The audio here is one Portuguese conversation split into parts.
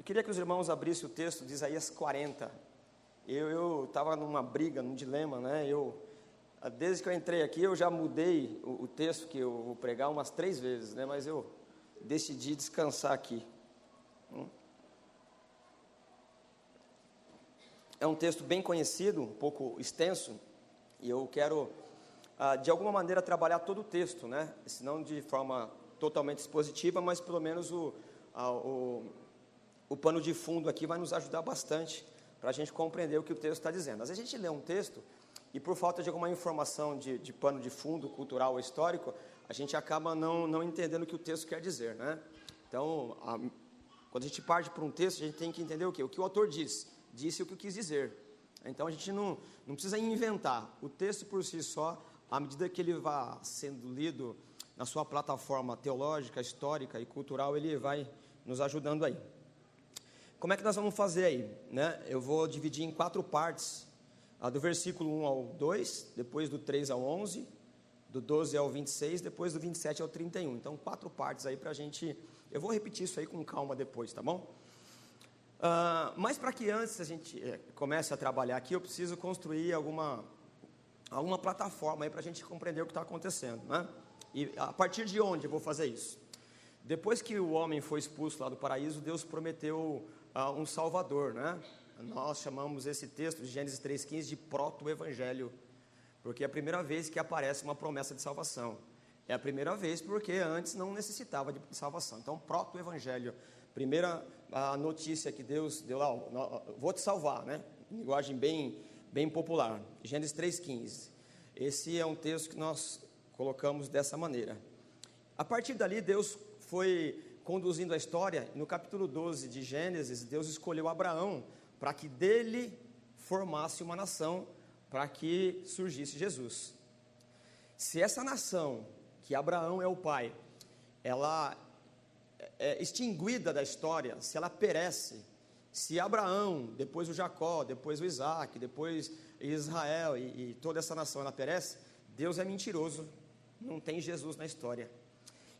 Eu queria que os irmãos abrissem o texto de Isaías 40. Eu estava numa briga, num dilema, né? Desde que eu entrei aqui, eu já mudei o texto que eu vou pregar umas 3 vezes, né? Mas eu decidi descansar aqui. É um texto bem conhecido, um pouco extenso, e eu quero, de alguma maneira, trabalhar todo o texto, né? Se não de forma totalmente expositiva, mas pelo menos o pano de fundo aqui vai nos ajudar bastante para a gente compreender o que o texto está dizendo. Às vezes a gente lê um texto e, por falta de alguma informação de pano de fundo, cultural ou histórico, a gente acaba não entendendo o que o texto quer dizer, né? Então, quando a gente parte para um texto, a gente tem que entender o quê? O que o autor disse o que quis dizer. Então, a gente não precisa inventar. O texto por si só, à medida que ele vai sendo lido na sua plataforma teológica, histórica e cultural, ele vai nos ajudando aí. Como é que nós vamos fazer aí, né? Eu vou dividir em 4 partes, do versículo 1 ao 2, depois do 3 ao 11, do 12 ao 26, depois do 27 ao 31. Então, 4 partes aí para a gente... Eu vou repetir isso aí com calma depois, tá bom? Mas para que antes a gente comece a trabalhar aqui, eu preciso construir alguma plataforma aí para a gente compreender o que está acontecendo, né? E a partir de onde eu vou fazer isso? Depois que o homem foi expulso lá do paraíso, Deus prometeu um Salvador, né? Nós chamamos esse texto de Gênesis 3,15 de proto-evangelho, porque é a primeira vez que aparece uma promessa de salvação. É a primeira vez porque antes não necessitava de salvação. Então, proto-evangelho, primeira notícia que Deus deu lá, vou te salvar, né? Linguagem bem popular, Gênesis 3,15. Esse é um texto que nós colocamos dessa maneira. A partir dali, Deus foi conduzindo a história. No capítulo 12 de Gênesis, Deus escolheu Abraão para que dele formasse uma nação, para que surgisse Jesus. Se essa nação, que Abraão é o pai, ela é extinguida da história, se ela perece, se Abraão, depois o Jacó, depois o Isaac, depois Israel e toda essa nação ela perece, Deus é mentiroso, não tem Jesus na história.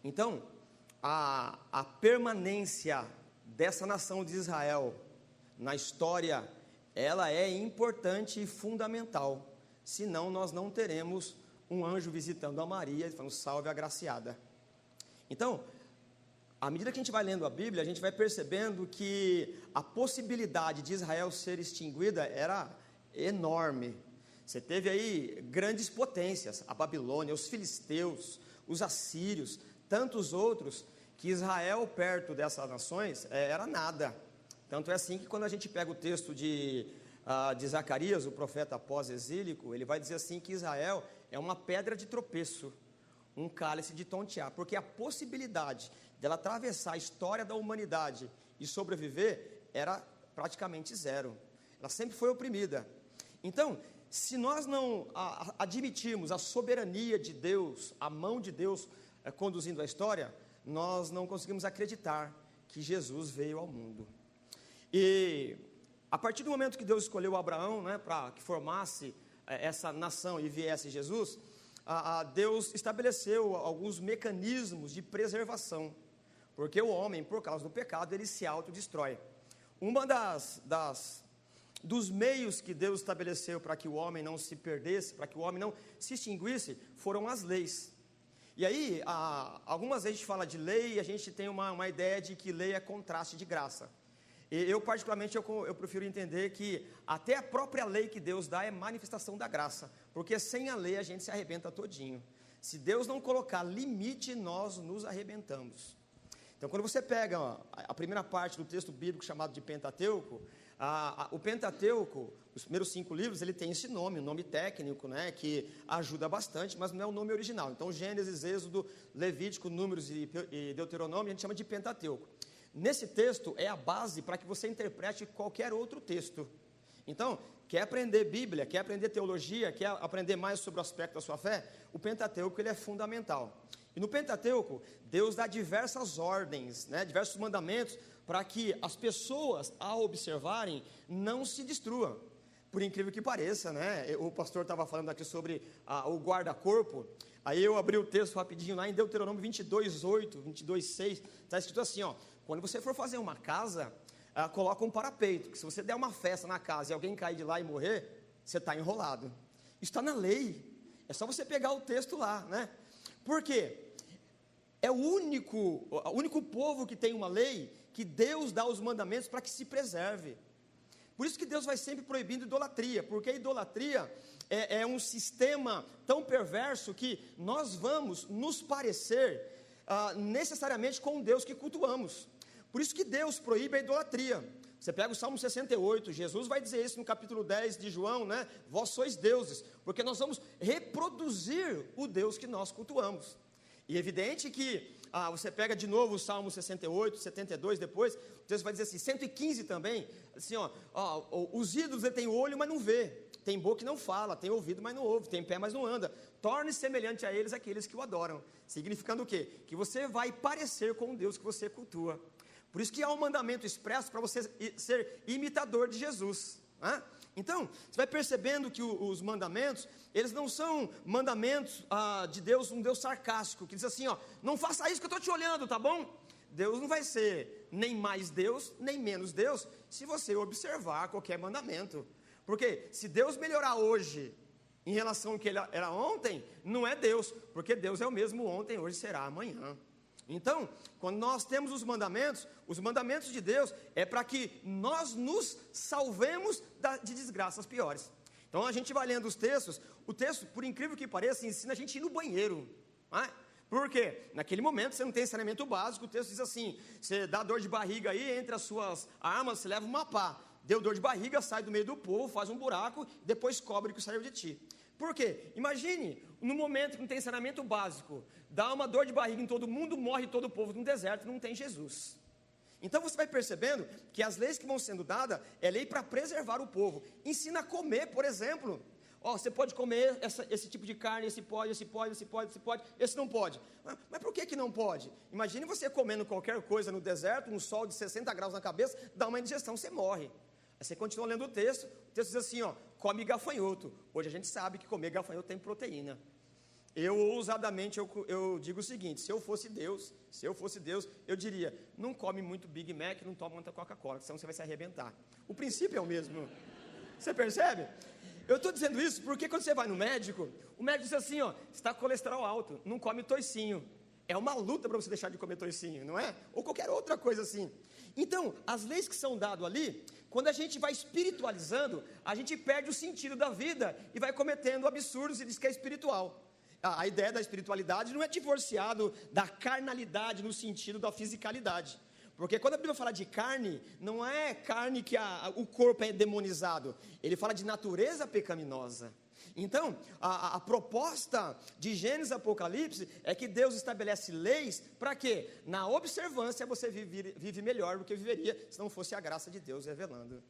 Então, a permanência dessa nação de Israel na história, ela é importante e fundamental, senão nós não teremos um anjo visitando a Maria e falando, salve a agraciada. Então, à medida que a gente vai lendo a Bíblia, a gente vai percebendo que a possibilidade de Israel ser extinguida era enorme. Você teve aí grandes potências, a Babilônia, os filisteus, os assírios, tantos outros, que Israel perto dessas nações era nada. Tanto é assim que quando a gente pega o texto de Zacarias, o profeta pós-exílico, ele vai dizer assim que Israel é uma pedra de tropeço, um cálice de tontear, porque a possibilidade dela atravessar a história da humanidade e sobreviver era praticamente zero. Ela sempre foi oprimida. Então, se nós não admitirmos a soberania de Deus, a mão de Deus conduzindo a história, nós não conseguimos acreditar que Jesus veio ao mundo. E a partir do momento que Deus escolheu Abraão, né, para que formasse essa nação e viesse Jesus, Deus estabeleceu alguns mecanismos de preservação, porque o homem, por causa do pecado, ele se autodestrói. Uma dos meios que Deus estabeleceu para que o homem não se perdesse, para que o homem não se extinguisse, foram as leis. E aí, algumas vezes a gente fala de lei e a gente tem uma ideia de que lei é contraste de graça. E eu particularmente, eu prefiro entender que até a própria lei que Deus dá é manifestação da graça, porque sem a lei a gente se arrebenta todinho. Se Deus não colocar limite, nós nos arrebentamos. Então, quando você pega a primeira parte do texto bíblico chamado de Pentateuco, o Pentateuco, os primeiros 5 livros, ele tem esse nome, um nome técnico, né, que ajuda bastante, mas não é o nome original. Então, Gênesis, Êxodo, Levítico, Números e Deuteronômio, a gente chama de Pentateuco. Nesse texto é a base para que você interprete qualquer outro texto. Então, quer aprender Bíblia, quer aprender teologia, quer aprender mais sobre o aspecto da sua fé, o Pentateuco ele é fundamental. E no Pentateuco, Deus dá diversas ordens, né, diversos mandamentos, para que as pessoas, ao observarem, não se destruam. Por incrível que pareça, né, o pastor estava falando aqui sobre o guarda-corpo, aí eu abri o texto rapidinho lá em Deuteronômio 22:8, 22:6, está escrito assim, ó, quando você for fazer uma casa, coloca um parapeito, que se você der uma festa na casa e alguém cair de lá e morrer, você está enrolado. Isso está na lei, é só você pegar o texto lá, né? Por quê? É o único povo que tem uma lei, que Deus dá os mandamentos para que se preserve. Por isso que Deus vai sempre proibindo idolatria, porque a idolatria é um sistema tão perverso que nós vamos nos parecer necessariamente com o Deus que cultuamos. Por isso que Deus proíbe a idolatria. Você pega o Salmo 68, Jesus vai dizer isso no capítulo 10 de João, né? Vós sois deuses, porque nós vamos reproduzir o Deus que nós cultuamos. E é evidente que você pega de novo o Salmo 68, 72 depois, o texto vai dizer assim, 115 também, assim, os ídolos têm olho, mas não vê, tem boca e não fala, tem ouvido, mas não ouve, tem pé, mas não anda, torne semelhante a eles aqueles que o adoram, significando o quê? Que você vai parecer com o Deus que você cultua. Por isso que há um mandamento expresso para você ser imitador de Jesus, né? Então, você vai percebendo que os mandamentos, eles não são mandamentos de Deus, um Deus sarcástico, que diz assim, não faça isso que eu estou te olhando, tá bom? Deus não vai ser nem mais Deus, nem menos Deus, se você observar qualquer mandamento. Porque se Deus melhorar hoje, em relação ao que ele era ontem, não é Deus, porque Deus é o mesmo ontem, hoje será amanhã. Então, quando nós temos os mandamentos de Deus é para que nós nos salvemos de desgraças piores. Então a gente vai lendo os textos, o texto, por incrível que pareça, ensina a gente a ir no banheiro, não é? Por quê? Naquele momento você não tem saneamento básico, o texto diz assim, você dá dor de barriga aí, entre as suas armas você leva uma pá, deu dor de barriga, sai do meio do povo, faz um buraco, depois cobre o que saiu de ti. Por quê? Imagine, no momento que não tem saneamento básico, dá uma dor de barriga em todo mundo, morre todo o povo no deserto, não tem Jesus. Então você vai percebendo que as leis que vão sendo dadas, é lei para preservar o povo. Ensina a comer, por exemplo. Você pode comer esse tipo de carne, esse pode, esse não pode. Mas por que não pode? Imagine você comendo qualquer coisa no deserto, um sol de 60 graus na cabeça, dá uma indigestão, você morre. Aí você continua lendo o texto diz assim, come gafanhoto. Hoje a gente sabe que comer gafanhoto tem proteína. Eu, ousadamente, eu digo o seguinte, se eu fosse Deus, eu diria, não come muito Big Mac, não toma muita Coca-Cola, senão você vai se arrebentar. O princípio é o mesmo. Você percebe? Eu estou dizendo isso porque quando você vai no médico, o médico diz assim, você está com colesterol alto, não come toicinho. É uma luta para você deixar de comer toicinho, não é? Ou qualquer outra coisa assim. Então, as leis que são dadas ali, quando a gente vai espiritualizando, a gente perde o sentido da vida e vai cometendo absurdos e diz que é espiritual. A ideia da espiritualidade não é divorciado da carnalidade no sentido da fisicalidade. Porque quando a Bíblia fala de carne, não é carne que o corpo é demonizado. Ele fala de natureza pecaminosa. Então, a proposta de Gênesis e Apocalipse é que Deus estabelece leis para que, na observância, você vive melhor do que viveria se não fosse a graça de Deus revelando.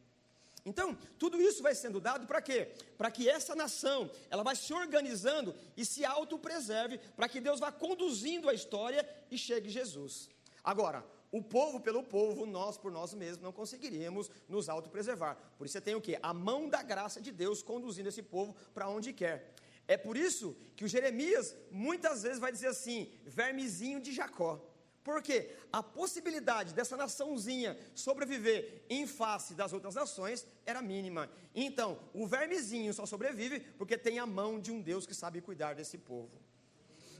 Então, tudo isso vai sendo dado para quê? Para que essa nação, ela vai se organizando e se autopreserve, para que Deus vá conduzindo a história e chegue Jesus. Agora, o povo pelo povo, nós por nós mesmos não conseguiríamos nos autopreservar. Por isso você tem o quê? A mão da graça de Deus conduzindo esse povo para onde quer. É por isso que o Jeremias muitas vezes vai dizer assim, vermezinho de Jacó. Porque a possibilidade dessa naçãozinha sobreviver em face das outras nações era mínima. Então, o vermezinho só sobrevive porque tem a mão de um Deus que sabe cuidar desse povo.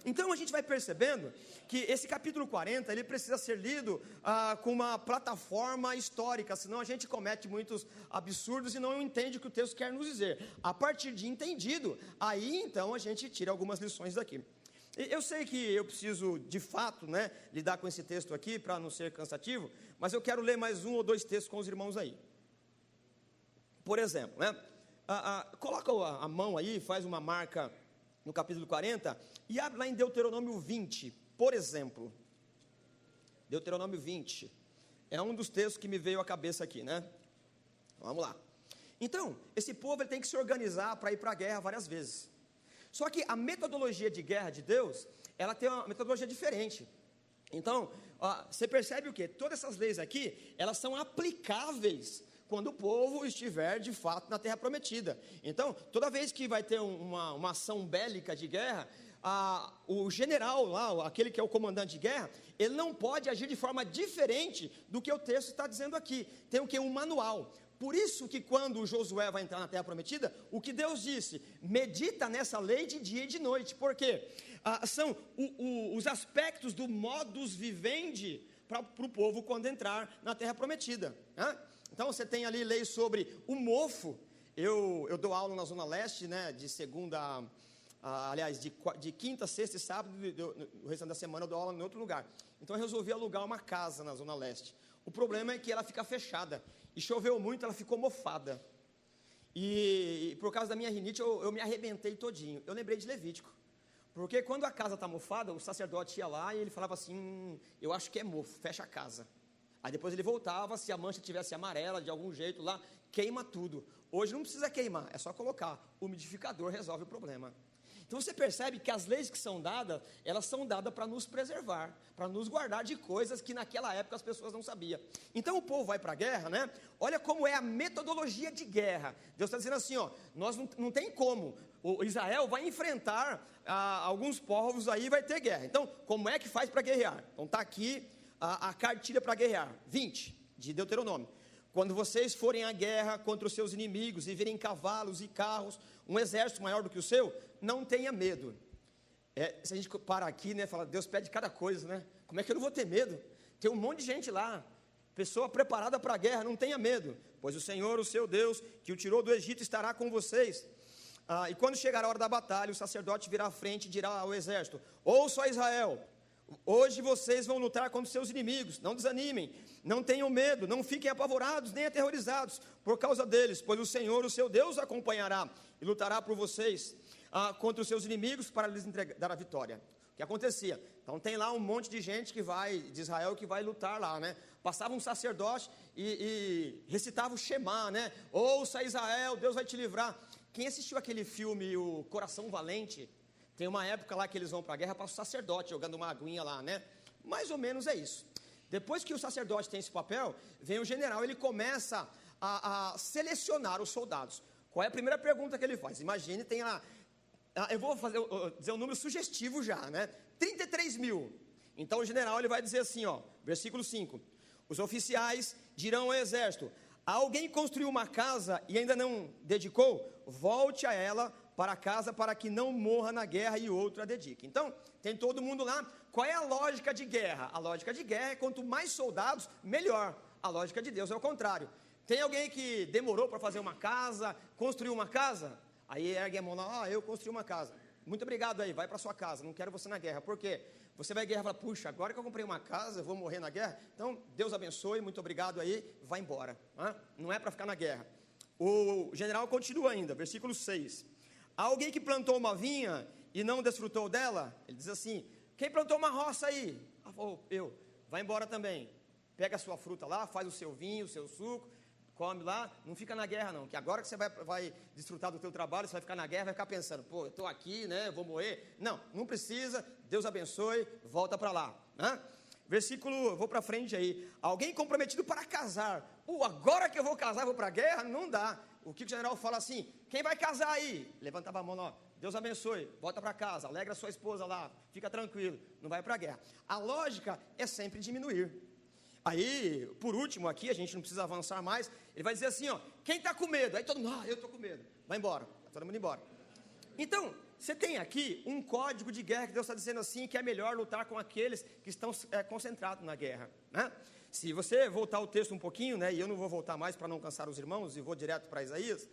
Então a gente vai percebendo que esse capítulo 40, ele precisa ser lido com uma plataforma histórica, senão a gente comete muitos absurdos e não entende o que o texto quer nos dizer. A partir de entendido, aí então a gente tira algumas lições daqui. Eu sei que eu preciso, de fato, lidar com esse texto aqui, para não ser cansativo, mas eu quero ler mais um ou dois textos com os irmãos aí. Por exemplo, coloca a mão aí, faz uma marca no capítulo 40, e abre lá em Deuteronômio 20, por exemplo. Deuteronômio 20, é um dos textos que me veio à cabeça aqui, Vamos lá. Então, esse povo ele tem que se organizar para ir para a guerra várias vezes. Só que a metodologia de guerra de Deus, ela tem uma metodologia diferente. Então, você percebe o quê? Todas essas leis aqui, elas são aplicáveis quando o povo estiver de fato na terra prometida. Então, toda vez que vai ter uma ação bélica de guerra, o general lá, aquele que é o comandante de guerra, ele não pode agir de forma diferente do que o texto está dizendo aqui. Tem o que? Um manual. Por isso que quando o Josué vai entrar na terra prometida, o que Deus disse? Medita nessa lei de dia e de noite. Por quê? São os aspectos do modus vivendi para o povo quando entrar na terra prometida. Então você tem ali leis sobre o mofo. Eu dou aula na Zona Leste, né, de segunda, aliás, de quinta, sexta e sábado, o restante da semana eu dou aula em outro lugar. Então eu resolvi alugar uma casa na Zona Leste. O problema é que ela fica fechada, e choveu muito, ela ficou mofada. E por causa da minha rinite, eu me arrebentei todinho. Eu lembrei de Levítico, porque quando a casa está mofada, o sacerdote ia lá e ele falava assim, eu acho que é mofo, fecha a casa. Aí depois ele voltava, se a mancha tivesse amarela de algum jeito lá, queima tudo. Hoje não precisa queimar, é só colocar. O umidificador resolve o problema. Então você percebe que as leis que são dadas, elas são dadas para nos preservar, para nos guardar de coisas que naquela época as pessoas não sabiam. Então o povo vai para a guerra, né? Olha como é a metodologia de guerra. Deus está dizendo assim, ó, nós não tem como. O Israel vai enfrentar alguns povos aí e vai ter guerra. Então, como é que faz para guerrear? Então está aqui a cartilha para guerrear. 20, de Deuteronômio. Quando vocês forem à guerra contra os seus inimigos e virem cavalos e carros, um exército maior do que o seu, não tenha medo. Se a gente parar aqui, né, fala, Deus pede cada coisa, né? Como é que eu não vou ter medo? Tem um monte de gente lá, pessoa preparada para a guerra, não tenha medo, pois o Senhor, o seu Deus, que o tirou do Egito, estará com vocês. E quando chegar a hora da batalha, o sacerdote virá à frente e dirá ao exército, ouça Israel, hoje vocês vão lutar contra os seus inimigos, não desanimem, não tenham medo, não fiquem apavorados nem aterrorizados por causa deles, pois o Senhor, o seu Deus, acompanhará e lutará por vocês contra os seus inimigos para lhes dar a vitória. O que acontecia? Então tem lá um monte de gente de Israel que vai lutar lá, né? Passava um sacerdote e recitava o Shema, né? Ouça Israel, Deus vai te livrar. Quem assistiu aquele filme, O Coração Valente, tem uma época lá que eles vão para a guerra, passa o sacerdote jogando uma aguinha lá, né? Mais ou menos é isso. Depois que o sacerdote tem esse papel, vem o general, ele começa a selecionar os soldados. Qual é a primeira pergunta que ele faz? Imagine, tem lá, eu vou dizer um número sugestivo já, né? 33 mil. Então o general ele vai dizer assim, ó, versículo 5. Os oficiais dirão ao exército, alguém construiu uma casa e ainda não dedicou? Volte a ela para casa para que não morra na guerra e outro a dedique. Então, tem todo mundo lá. Qual é a lógica de guerra? A lógica de guerra é quanto mais soldados, melhor. A lógica de Deus é o contrário. Tem alguém que demorou para fazer uma casa, construiu uma casa? Aí ergue a mão lá, eu construí uma casa. Muito obrigado aí, vai para sua casa, não quero você na guerra. Por quê? Você vai à guerra e fala, puxa, agora que eu comprei uma casa, eu vou morrer na guerra? Então, Deus abençoe, muito obrigado aí, vai embora. Não é para ficar na guerra. O general continua ainda, versículo 6. Alguém que plantou uma vinha e não desfrutou dela, ele diz assim, quem plantou uma roça aí? Eu, vai embora também. Pega a sua fruta lá, faz o seu vinho, o seu suco, come lá, não fica na guerra não, que agora que você vai desfrutar do teu trabalho, você vai ficar na guerra, vai ficar pensando, pô, eu estou aqui, né, eu vou morrer. Não precisa, Deus abençoe, volta para lá. Versículo, vou para frente aí, alguém comprometido para casar, agora que eu vou casar, vou para a guerra? Não dá. O que o general fala assim, quem vai casar aí? Levantava a mão lá, Deus abençoe, volta para casa, alegra a sua esposa lá, fica tranquilo, não vai para a guerra. A lógica é sempre diminuir. Aí, por último aqui, a gente não precisa avançar mais, ele vai dizer assim, ó, quem está com medo? Aí todo mundo, eu estou com medo, vai embora, vai todo mundo embora. Então, você tem aqui um código de guerra que Deus está dizendo assim, que é melhor lutar com aqueles que estão concentrados na guerra, né? Se você voltar o texto um pouquinho, né, e eu não vou voltar mais para não cansar os irmãos, e vou direto para Isaías,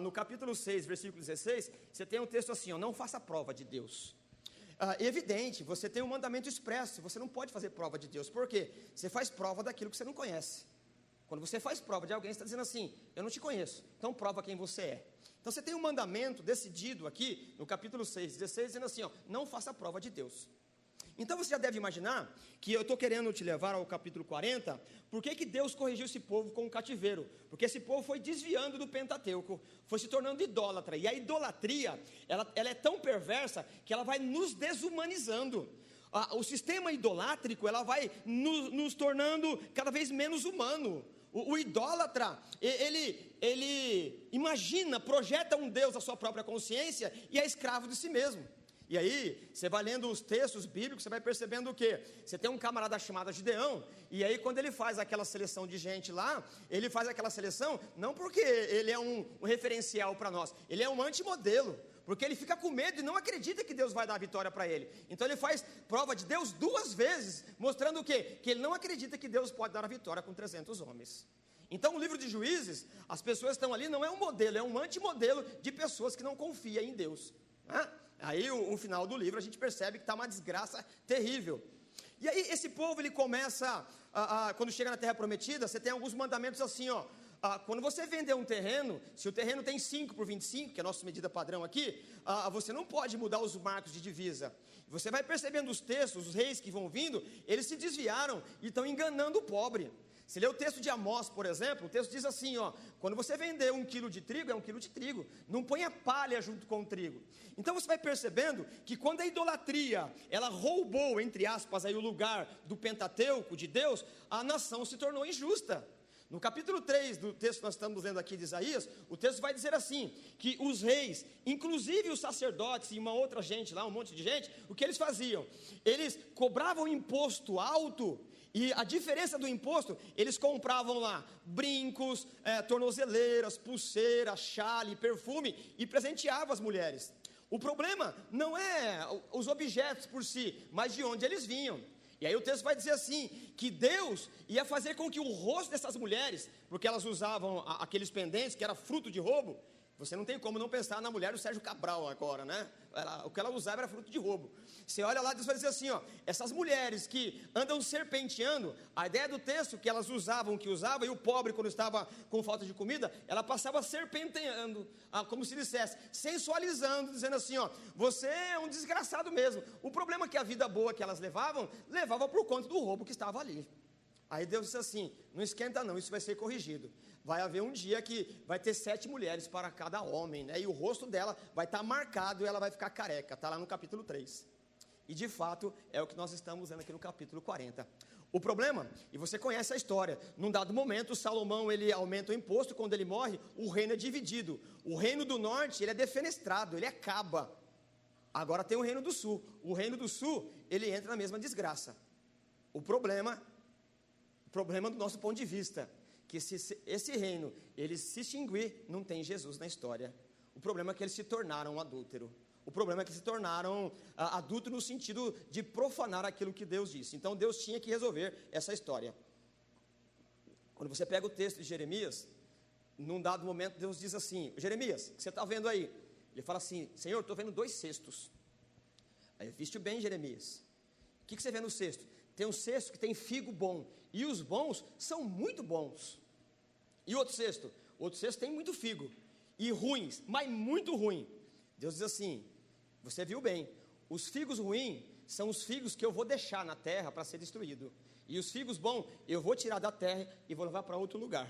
no capítulo 6, versículo 16, você tem um texto assim, ó, não faça prova de Deus. Evidente, você tem um mandamento expresso, você não pode fazer prova de Deus, por quê? Você faz prova daquilo que você não conhece. Quando você faz prova de alguém, você está dizendo assim, eu não te conheço, então prova quem você é. Então você tem um mandamento decidido aqui, no capítulo 6, 16, dizendo assim, ó, não faça prova de Deus. Então você já deve imaginar que eu estou querendo te levar ao capítulo 40, por que Deus corrigiu esse povo com o cativeiro? Porque esse povo foi desviando do Pentateuco, foi se tornando idólatra, e a idolatria, ela é tão perversa, que ela vai nos desumanizando. O sistema idolátrico, ela vai nos tornando cada vez menos humano. O idólatra, ele imagina, projeta um Deus à sua própria consciência, e é escravo de si mesmo. E aí, você vai lendo os textos bíblicos, você vai percebendo o quê? Você tem um camarada chamado Gideão, e aí quando ele faz aquela seleção de gente lá, ele faz aquela seleção, não porque ele é um referencial para nós, ele é um antimodelo, porque ele fica com medo e não acredita que Deus vai dar a vitória para ele. Então ele faz prova de Deus 2 vezes, mostrando o quê? Que ele não acredita que Deus pode dar a vitória com 300 homens. Então o livro de Juízes, as pessoas que estão ali não é um modelo, é um antimodelo de pessoas que não confiam em Deus, né? Aí o final do livro a gente percebe que está uma desgraça terrível. E aí esse povo ele começa, quando chega na terra prometida, você tem alguns mandamentos assim, ó. Quando você vender um terreno, se o terreno tem 5 por 25, que é a nossa medida padrão aqui, você não pode mudar os marcos de divisa. Você vai percebendo os textos, os reis que vão vindo, eles se desviaram e estão enganando o pobre. Se lê o texto de Amós, por exemplo, o texto diz assim, ó, quando você vender 1 quilo de trigo, é 1 quilo de trigo, não ponha palha junto com o trigo. Então você vai percebendo que quando a idolatria, ela roubou, entre aspas, aí o lugar do Pentateuco, de Deus, a nação se tornou injusta. No capítulo 3 do texto que nós estamos lendo aqui de Isaías, o texto vai dizer assim, que os reis, inclusive os sacerdotes e uma outra gente lá, um monte de gente, o que eles faziam? Eles cobravam imposto alto, e a diferença do imposto, eles compravam lá brincos, tornozeleiras, pulseiras, chale, perfume e presenteavam as mulheres. O problema não é os objetos por si, mas de onde eles vinham. E aí o texto vai dizer assim, que Deus ia fazer com que o rosto dessas mulheres, porque elas usavam aqueles pendentes que era fruto de roubo, você não tem como não pensar na mulher do Sérgio Cabral agora, né? O que ela usava era fruto de roubo. Você olha lá, Deus vai dizer assim, ó, essas mulheres que andam serpenteando, a ideia do texto que elas usavam o que usavam, e o pobre quando estava com falta de comida, ela passava serpenteando, como se dissesse, sensualizando, dizendo assim, ó, você é um desgraçado mesmo. O problema é que a vida boa que elas levavam, levava por conta do roubo que estava ali. Aí Deus disse assim, não esquenta não, isso vai ser corrigido. Vai haver um dia que vai ter 7 mulheres para cada homem, né? E o rosto dela vai estar marcado e ela vai ficar careca, está lá no capítulo 3. E de fato, é o que nós estamos vendo aqui no capítulo 40. O problema, e você conhece a história, num dado momento, Salomão, ele aumenta o imposto, quando ele morre, o reino é dividido. O reino do norte, ele é defenestrado, ele acaba. Agora tem o reino do sul. O reino do sul, ele entra na mesma desgraça. O problema do nosso ponto de vista, que se esse reino, ele se extinguir, não tem Jesus na história. O problema é que eles se tornaram um adúltero. O problema é que se tornaram adúlteros no sentido de profanar aquilo que Deus disse. Então Deus tinha que resolver essa história. Quando você pega o texto de Jeremias, num dado momento Deus diz assim, Jeremias, o que você está vendo aí? Ele fala assim, Senhor, estou vendo 2 cestos. Aí, viste bem, Jeremias. O que você vê no cesto? Tem um cesto que tem figo bom, e os bons são muito bons. E outro cesto tem muito figo, e ruins, mas muito ruim. Deus diz assim, você viu bem, os figos ruins são os figos que eu vou deixar na terra para ser destruído, e os figos bons eu vou tirar da terra e vou levar para outro lugar.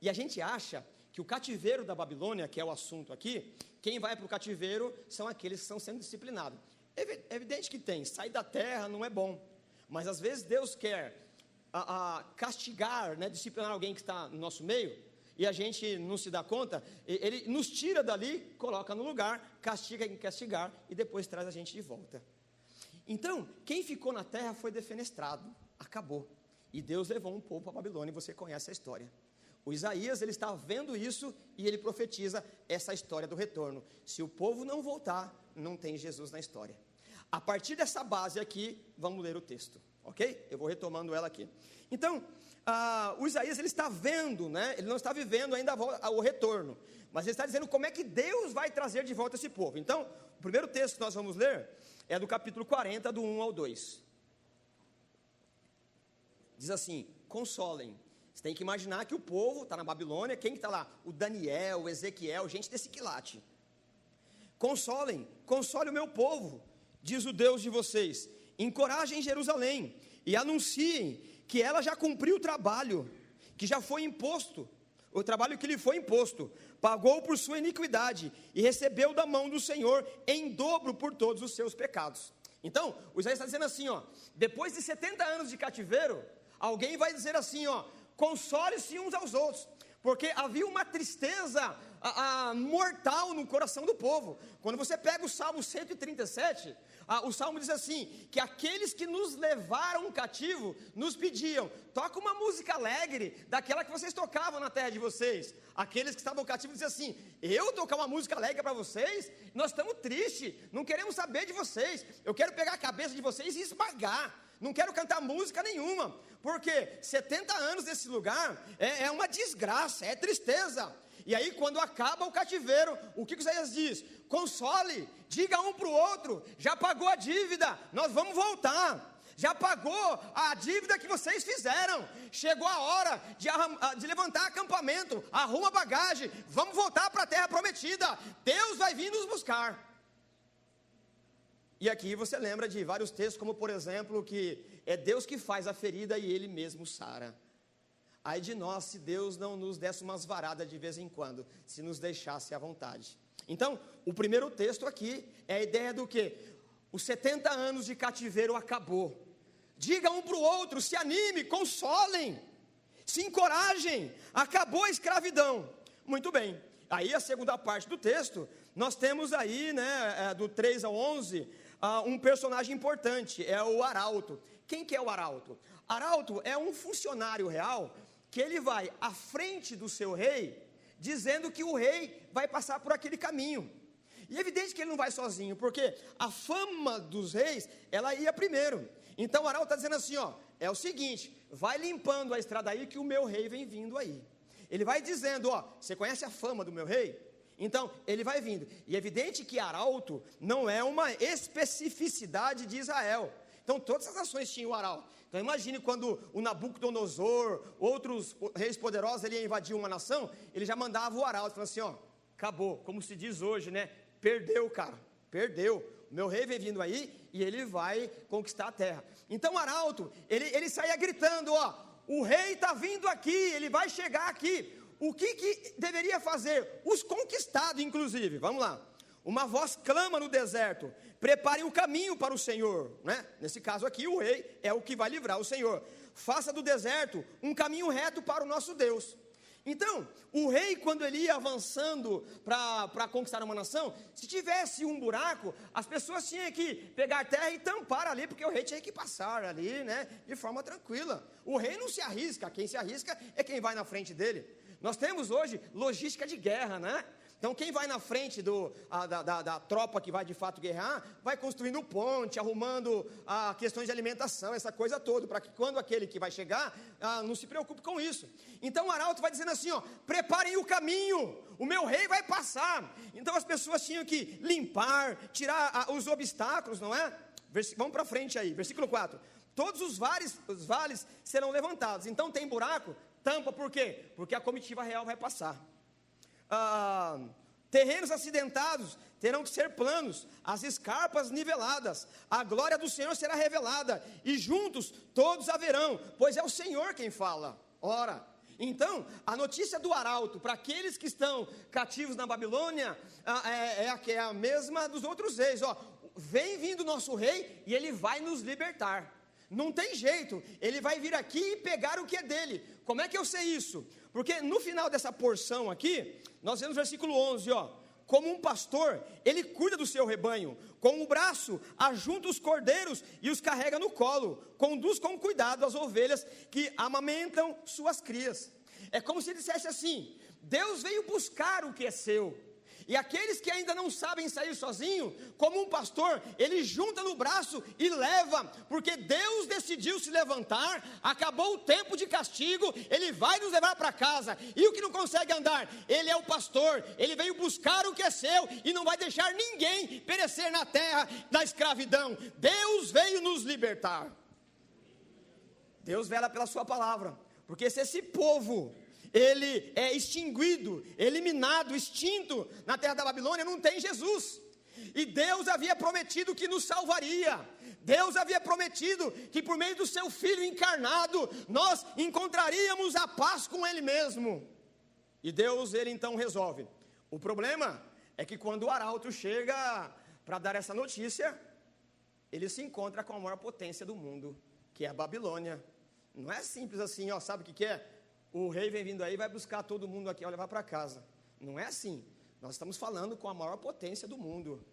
E a gente acha que o cativeiro da Babilônia, que é o assunto aqui, quem vai para o cativeiro são aqueles que estão sendo disciplinados. É evidente que tem, sair da terra não é bom, mas às vezes Deus quer castigar, né, disciplinar alguém que está no nosso meio, e a gente não se dá conta, ele nos tira dali, coloca no lugar, castiga quem castigar, e depois traz a gente de volta. Então, quem ficou na terra foi defenestrado, acabou, e Deus levou um povo para a Babilônia, e você conhece a história. O Isaías, ele está vendo isso, e ele profetiza essa história do retorno. Se o povo não voltar, não tem Jesus na história. A partir dessa base aqui, vamos ler o texto, ok? Eu vou retomando ela aqui. Então, o Isaías, ele está vendo, né? Ele não está vivendo ainda o retorno, mas ele está dizendo como é que Deus vai trazer de volta esse povo. Então, o primeiro texto que nós vamos ler é do capítulo 40, do 1 ao 2. Diz assim, consolem. Você tem que imaginar que o povo está na Babilônia, quem que está lá? O Daniel, o Ezequiel, gente desse quilate. Console o meu povo, diz o Deus de vocês, encorajem Jerusalém e anunciem que ela já cumpriu o trabalho que já foi imposto, o trabalho que lhe foi imposto, pagou por sua iniquidade e recebeu da mão do Senhor em dobro por todos os seus pecados. Então, o Isaías está dizendo assim, ó, depois de 70 anos de cativeiro, alguém vai dizer assim, ó, console-se uns aos outros, porque havia uma tristeza mortal no coração do povo. Quando você pega o Salmo 137, o Salmo diz assim, que aqueles que nos levaram cativo, nos pediam, toca uma música alegre, daquela que vocês tocavam na terra de vocês. Aqueles que estavam cativos diziam assim, eu tocar uma música alegre para vocês? Nós estamos tristes, não queremos saber de vocês, eu quero pegar a cabeça de vocês e esmagar, não quero cantar música nenhuma, porque 70 anos nesse lugar é uma desgraça, é tristeza. E aí quando acaba o cativeiro, o que Isaías diz? Console, diga um para o outro, já pagou a dívida, nós vamos voltar. Já pagou a dívida que vocês fizeram, chegou a hora de levantar acampamento, arruma bagagem, vamos voltar para a terra prometida, Deus vai vir nos buscar. E aqui você lembra de vários textos, como por exemplo, que é Deus que faz a ferida e Ele mesmo sara. Ai de nós se Deus não nos desse umas varadas de vez em quando, se nos deixasse à vontade. Então, o primeiro texto aqui é a ideia do que? Os 70 anos de cativeiro acabou. Diga um para o outro, se anime, consolem, se encorajem, acabou a escravidão. Muito bem, aí a segunda parte do texto, nós temos aí, do 3 ao 11, um personagem importante, é o arauto. Quem que é o arauto? Arauto é um funcionário real, que ele vai à frente do seu rei, dizendo que o rei vai passar por aquele caminho. E é evidente que ele não vai sozinho, porque a fama dos reis, ela ia primeiro. Então o arauto está dizendo assim, é o seguinte, vai limpando a estrada aí que o meu rei vem vindo aí. Ele vai dizendo, você conhece a fama do meu rei? Então ele vai vindo. E é evidente que arauto não é uma especificidade de Israel. Então todas as nações tinham o arauto. Então imagine quando o Nabucodonosor, outros reis poderosos, ele ia invadir uma nação, ele já mandava o arauto, falando assim, acabou, como se diz hoje, perdeu, cara, perdeu. O meu rei vem vindo aí e ele vai conquistar a terra. Então o arauto, ele saía gritando, o rei está vindo aqui, ele vai chegar aqui. O que deveria fazer? Os conquistados, inclusive, vamos lá. Uma voz clama no deserto, preparem o caminho para o Senhor, Nesse caso aqui, o rei é o que vai livrar o Senhor. Faça do deserto um caminho reto para o nosso Deus. Então, o rei, quando ele ia avançando para conquistar uma nação, se tivesse um buraco, as pessoas tinham que pegar terra e tampar ali, porque o rei tinha que passar ali, de forma tranquila. O rei não se arrisca, quem se arrisca é quem vai na frente dele. Nós temos hoje logística de guerra, Então quem vai na frente da tropa que vai de fato guerrear, vai construindo ponte, arrumando questões de alimentação, essa coisa toda, para que quando aquele que vai chegar, não se preocupe com isso. Então o arauto vai dizendo assim, preparem o caminho, o meu rei vai passar. Então as pessoas tinham que limpar, tirar os obstáculos, não é? Vamos para frente aí, versículo 4. Todos os vales serão levantados, então tem buraco, tampa, por quê? Porque a comitiva real vai passar. Terrenos acidentados terão que ser planos, as escarpas niveladas, a glória do Senhor será revelada, e juntos todos haverão, pois é o Senhor quem fala. Ora, então, a notícia do arauto, para aqueles que estão cativos na Babilônia, é a mesma dos outros reis, vem vindo o nosso rei, e ele vai nos libertar. Não tem jeito, ele vai vir aqui e pegar o que é dele. Como é que eu sei isso? Porque no final dessa porção aqui, nós vemos no versículo 11, como um pastor, ele cuida do seu rebanho, com o braço ajunta os cordeiros e os carrega no colo, conduz com cuidado as ovelhas que amamentam suas crias. É como se ele dissesse assim, Deus veio buscar o que é seu. E aqueles que ainda não sabem sair sozinho, como um pastor, ele junta no braço e leva, porque Deus decidiu se levantar, acabou o tempo de castigo, ele vai nos levar para casa. E o que não consegue andar, ele é o pastor, ele veio buscar o que é seu e não vai deixar ninguém perecer na terra da escravidão. Deus veio nos libertar. Deus vela pela sua palavra, porque se esse povo ele é extinguido, eliminado, extinto na terra da Babilônia, não tem Jesus. E Deus havia prometido que nos salvaria. Deus havia prometido que por meio do seu Filho encarnado, nós encontraríamos a paz com Ele mesmo. E Deus, Ele então resolve. O problema é que quando o arauto chega para dar essa notícia, ele se encontra com a maior potência do mundo, que é a Babilônia. Não é simples assim, sabe o que é? O rei vem vindo aí, vai buscar todo mundo aqui, levar para casa. Não é assim. Nós estamos falando com a maior potência do mundo.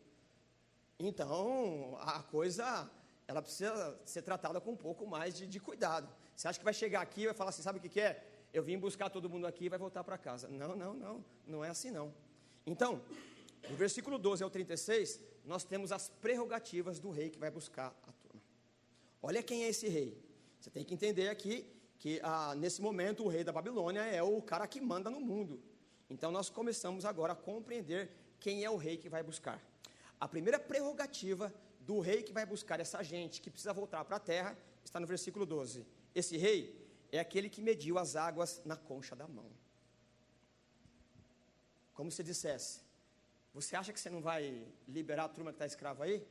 Então, a coisa, ela precisa ser tratada com um pouco mais de cuidado. Você acha que vai chegar aqui e vai falar assim, sabe o que é? Eu vim buscar todo mundo aqui e vai voltar para casa. Não é assim não. Então, do versículo 12 ao 36, nós temos as prerrogativas do rei que vai buscar a turma. Olha quem é esse rei. Você tem que entender aqui que nesse momento o rei da Babilônia é o cara que manda no mundo. Então nós começamos agora a compreender quem é o rei que vai buscar. A primeira prerrogativa do rei que vai buscar essa gente que precisa voltar para a terra está no versículo 12. Esse rei é aquele que mediu as águas na concha da mão. Como se dissesse, você acha que você não vai liberar a turma que está escrava aí?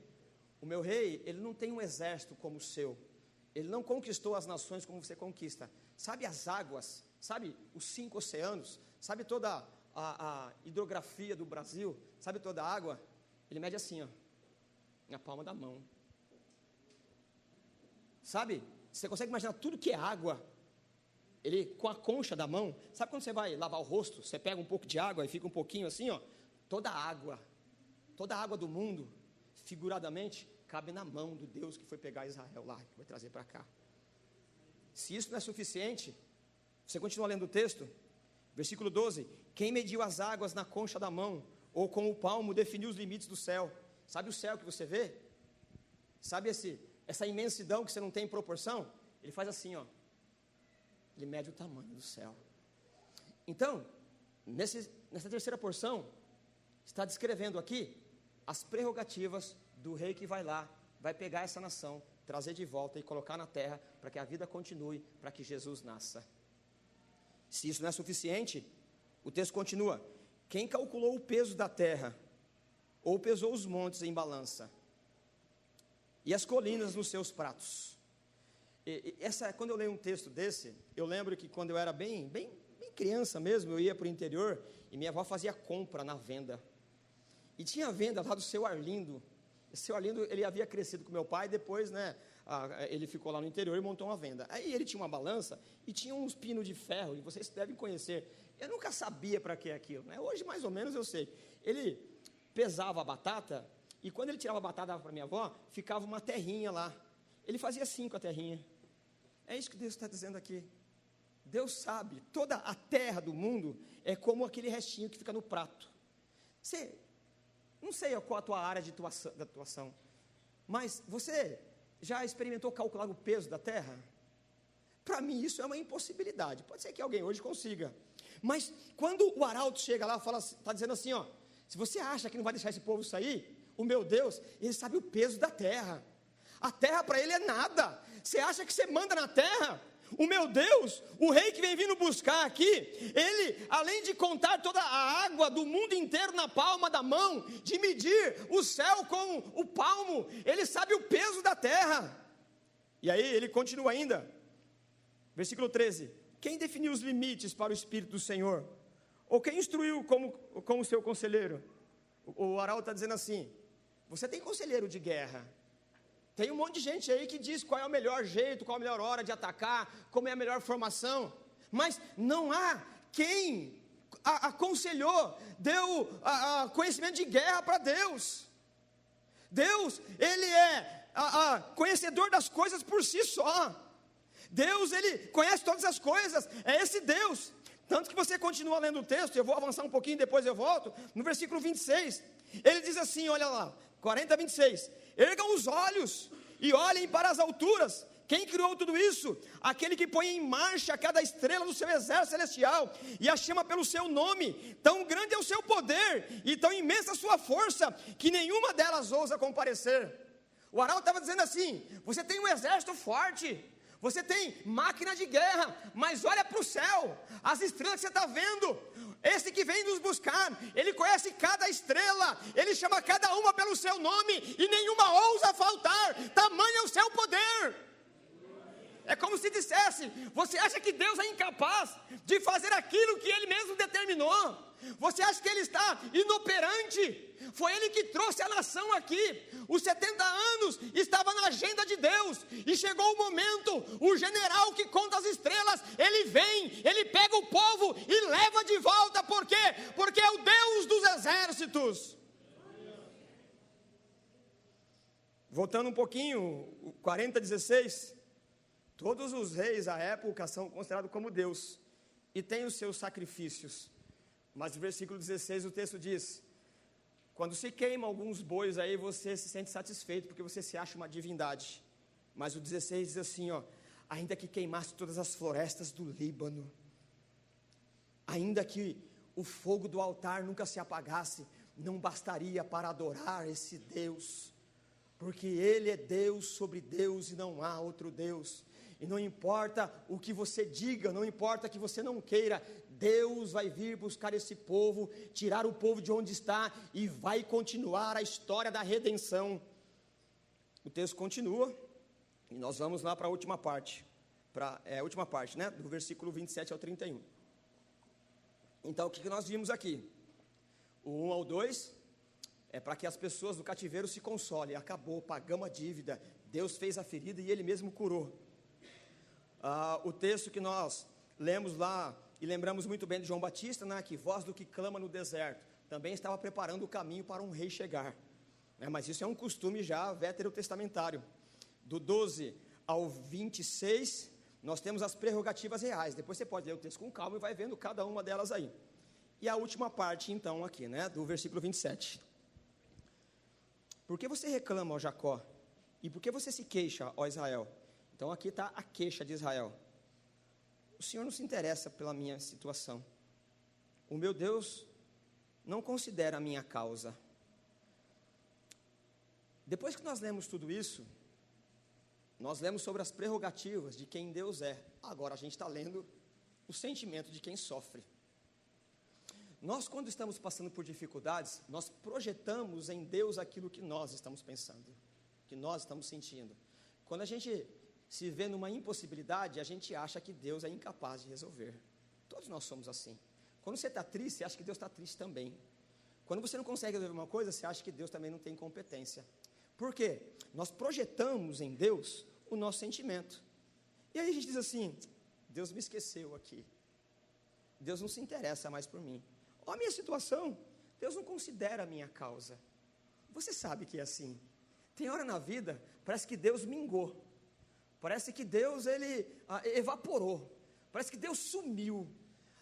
O meu rei, ele não tem um exército como o seu. Ele não conquistou as nações como você conquista. Sabe as águas? Sabe os 5 oceanos? Sabe toda a hidrografia do Brasil? Sabe toda a água? Ele mede assim, ó, na palma da mão. Sabe? Você consegue imaginar tudo que é água? Ele, com a concha da mão, sabe quando você vai lavar o rosto? Você pega um pouco de água e fica um pouquinho assim, ó. Toda a água do mundo, figuradamente, cabe na mão do Deus que foi pegar Israel lá, que vai trazer para cá. Se isso não é suficiente, você continua lendo o texto, versículo 12, quem mediu as águas na concha da mão, ou com o palmo definiu os limites do céu. Sabe o céu que você vê? Sabe essa imensidão que você não tem proporção? Ele faz assim, ó. Ele mede o tamanho do céu. Então, nessa terceira porção, está descrevendo aqui as prerrogativas do rei que vai lá, vai pegar essa nação, trazer de volta e colocar na terra, para que a vida continue, para que Jesus nasça. Se isso não é suficiente, o texto continua, quem calculou o peso da terra, ou pesou os montes em balança, e as colinas nos seus pratos. Quando eu leio um texto desse, eu lembro que quando eu era bem criança mesmo, eu ia para o interior, e minha avó fazia compra na venda, e tinha a venda lá do seu Arlindo. Esse seu Arlindo, ele havia crescido com meu pai, depois, ele ficou lá no interior e montou uma venda. Aí ele tinha uma balança e tinha uns pinos de ferro, e vocês devem conhecer. Eu nunca sabia para que é aquilo, né? Hoje mais ou menos eu sei. Ele pesava a batata, e quando ele tirava a batata, dava para minha avó, ficava uma terrinha lá. Ele fazia assim com a terrinha. É isso que Deus está dizendo aqui. Deus sabe, toda a terra do mundo é como aquele restinho que fica no prato. Não sei qual a tua área de atuação, mas você já experimentou calcular o peso da terra? Para mim isso é uma impossibilidade. Pode ser que alguém hoje consiga, mas quando o arauto chega lá, está dizendo assim, ó, se você acha que não vai deixar esse povo sair, o meu Deus, ele sabe o peso da terra. A terra para ele é nada. Você acha que você manda na terra? O meu Deus, o rei que vem vindo buscar aqui, ele, além de contar toda a água do mundo inteiro na palma da mão, de medir o céu com o palmo, ele sabe o peso da terra. E aí ele continua ainda, versículo 13, quem definiu os limites para o Espírito do Senhor? Ou quem instruiu como seu conselheiro? O arauto está dizendo assim, você tem conselheiro de guerra, tem um monte de gente aí que diz qual é o melhor jeito, qual é a melhor hora de atacar, como é a melhor formação, mas não há quem aconselhou, deu conhecimento de guerra para Deus. Deus, ele é conhecedor das coisas por si só. Deus, ele conhece todas as coisas, é esse Deus. Tanto que você continua lendo o texto, eu vou avançar um pouquinho, depois eu volto, no versículo 26, ele diz assim, olha lá, 40, 26, ergam os olhos e olhem para as alturas, quem criou tudo isso? Aquele que põe em marcha cada estrela do seu exército celestial, e a chama pelo seu nome, tão grande é o seu poder, e tão imensa a sua força, que nenhuma delas ousa comparecer. O arauto estava dizendo assim, você tem um exército forte, você tem máquina de guerra, mas olha para o céu, as estrelas que você está vendo, esse que vem nos buscar, ele conhece cada estrela, ele chama cada uma pelo seu nome, e nenhuma ousa faltar, tamanho é o seu poder. É como se dissesse: você acha que Deus é incapaz de fazer aquilo que Ele mesmo determinou? Você acha que Ele está inoperante? Foi Ele que trouxe a nação aqui. Os 70 anos estava na agenda de Deus, e chegou o momento, o general que conta as estrelas, ele vem, ele pega o povo e leva de volta. Por quê? Porque é o Deus dos exércitos. Voltando um pouquinho, 40:16, todos os reis à época são considerados como Deus, e têm os seus sacrifícios. Mas no versículo 16 o texto diz: quando se queima alguns bois aí, você se sente satisfeito, porque você se acha uma divindade. Mas o 16 diz assim, ainda que queimasse todas as florestas do Líbano, ainda que o fogo do altar nunca se apagasse, não bastaria para adorar esse Deus, porque Ele é Deus sobre Deus e não há outro Deus. E não importa o que você diga, não importa que você não queira, Deus vai vir buscar esse povo, tirar o povo de onde está, e vai continuar a história da redenção. O texto continua, e nós vamos lá para a última parte, né, do versículo 27 ao 31. Então, o que nós vimos aqui? O 1 ao 2, é para que as pessoas do cativeiro se consolem. Acabou, pagamos a dívida, Deus fez a ferida e Ele mesmo curou. O texto que nós lemos lá, e lembramos muito bem de João Batista, né, que voz do que clama no deserto, também estava preparando o caminho para um rei chegar, mas isso é um costume já veterotestamentário. Do 12 ao 26, nós temos as prerrogativas reais. Depois você pode ler o texto com calma e vai vendo cada uma delas aí. E a última parte então aqui, né, do versículo 27. Por que você reclama, ó Jacó? E por que você se queixa, ó Israel? Então aqui está a queixa de Israel. O Senhor não se interessa pela minha situação. O meu Deus não considera a minha causa. Depois que nós lemos tudo isso, nós lemos sobre as prerrogativas de quem Deus é. Agora a gente está lendo o sentimento de quem sofre. Nós, quando estamos passando por dificuldades, nós projetamos em Deus aquilo que nós estamos pensando, que nós estamos sentindo. Quando a gente se vê numa impossibilidade, a gente acha que Deus é incapaz de resolver. Todos nós somos assim. Quando você está triste, você acha que Deus está triste também. Quando você não consegue resolver uma coisa, você acha que Deus também não tem competência. Por quê? Nós projetamos em Deus o nosso sentimento. E aí a gente diz assim: Deus me esqueceu aqui. Deus não se interessa mais por mim. Olha a minha situação. Deus não considera a minha causa. Você sabe que é assim. Tem hora na vida, parece que Deus mingou. Parece que Deus, ele evaporou. Parece que Deus sumiu.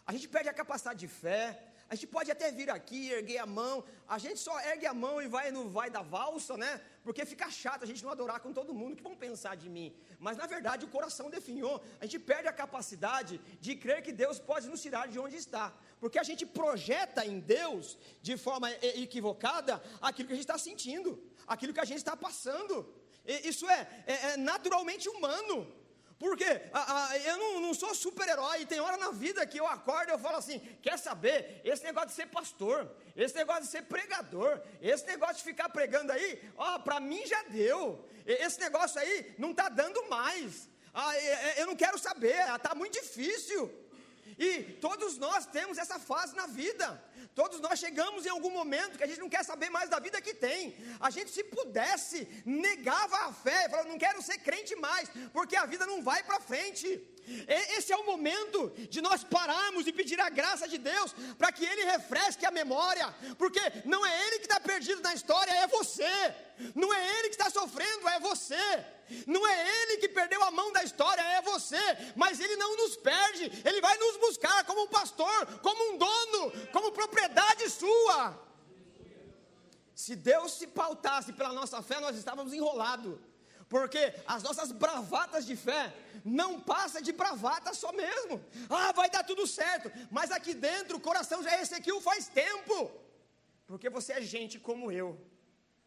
A gente perde a capacidade de fé. A gente pode até vir aqui, erguer a mão. A gente só ergue a mão e não vai da valsa, né? Porque fica chato a gente não adorar com todo mundo. O que vão pensar de mim? Mas na verdade o coração definhou. A gente perde a capacidade de crer que Deus pode nos tirar de onde está. Porque a gente projeta em Deus, de forma equivocada, aquilo que a gente está sentindo, aquilo que a gente está passando. Isso é naturalmente humano. Porque eu não sou super-herói. Tem hora na vida que eu acordo e eu falo assim: quer saber, esse negócio de ser pastor, esse negócio de ser pregador, esse negócio de ficar pregando aí, para mim já deu. Esse negócio aí não está dando mais. Eu não quero saber, está muito difícil. E todos nós temos essa fase na vida. Todos nós chegamos em algum momento que a gente não quer saber mais da vida que tem. A gente, se pudesse, negava a fé, falava: não quero ser crente mais, porque a vida não vai para frente. Esse é o momento de nós pararmos e pedir a graça de Deus, para que Ele refresque a memória, porque não é Ele que está perdido na história, é você. Não é Ele que está sofrendo, é você. Não é Ele que perdeu a mão da história, é você. Mas Ele não nos perde, Ele vai nos buscar como um pastor, como um dono, como propriedade sua. Se Deus se pautasse pela nossa fé, nós estávamos enrolados. Porque as nossas bravatas de fé não passam de bravata só mesmo. Vai dar tudo certo. Mas aqui dentro o coração já ressequiu faz tempo. Porque você é gente como eu.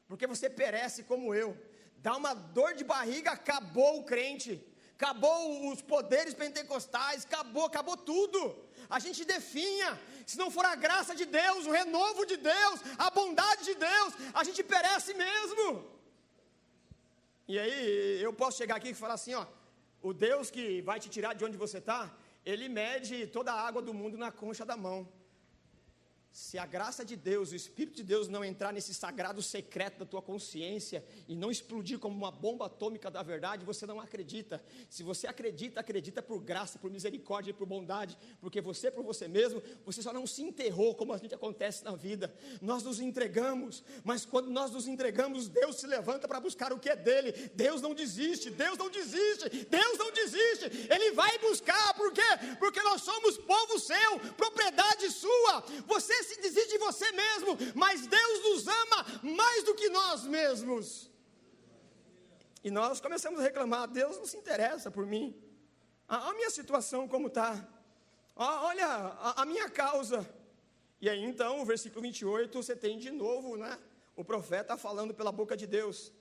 Porque você perece como eu. Dá uma dor de barriga, acabou o crente. Acabou os poderes pentecostais, acabou tudo. A gente definha. Se não for a graça de Deus, o renovo de Deus, a bondade de Deus, a gente perece mesmo. E aí eu posso chegar aqui e falar assim: o Deus que vai te tirar de onde você está, Ele mede toda a água do mundo na concha da mão. Se a graça de Deus, o Espírito de Deus não entrar nesse sagrado secreto da tua consciência e não explodir como uma bomba atômica da verdade, você não acredita. Se você acredita, acredita por graça, por misericórdia e por bondade, porque você por você mesmo, você só não se enterrou como a gente acontece na vida. Nós nos entregamos, mas quando nós nos entregamos, Deus se levanta para buscar o que é dele. Deus não desiste, Deus não desiste, Deus não desiste. Ele vai buscar, por quê? Porque nós somos povo seu, propriedade sua. Você se desiste de você mesmo, mas Deus nos ama mais do que nós mesmos. E nós começamos a reclamar: Deus não se interessa por mim, a minha situação como está, olha a minha causa. E aí então, o versículo 28, você tem de novo, né, o profeta falando pela boca de Deus.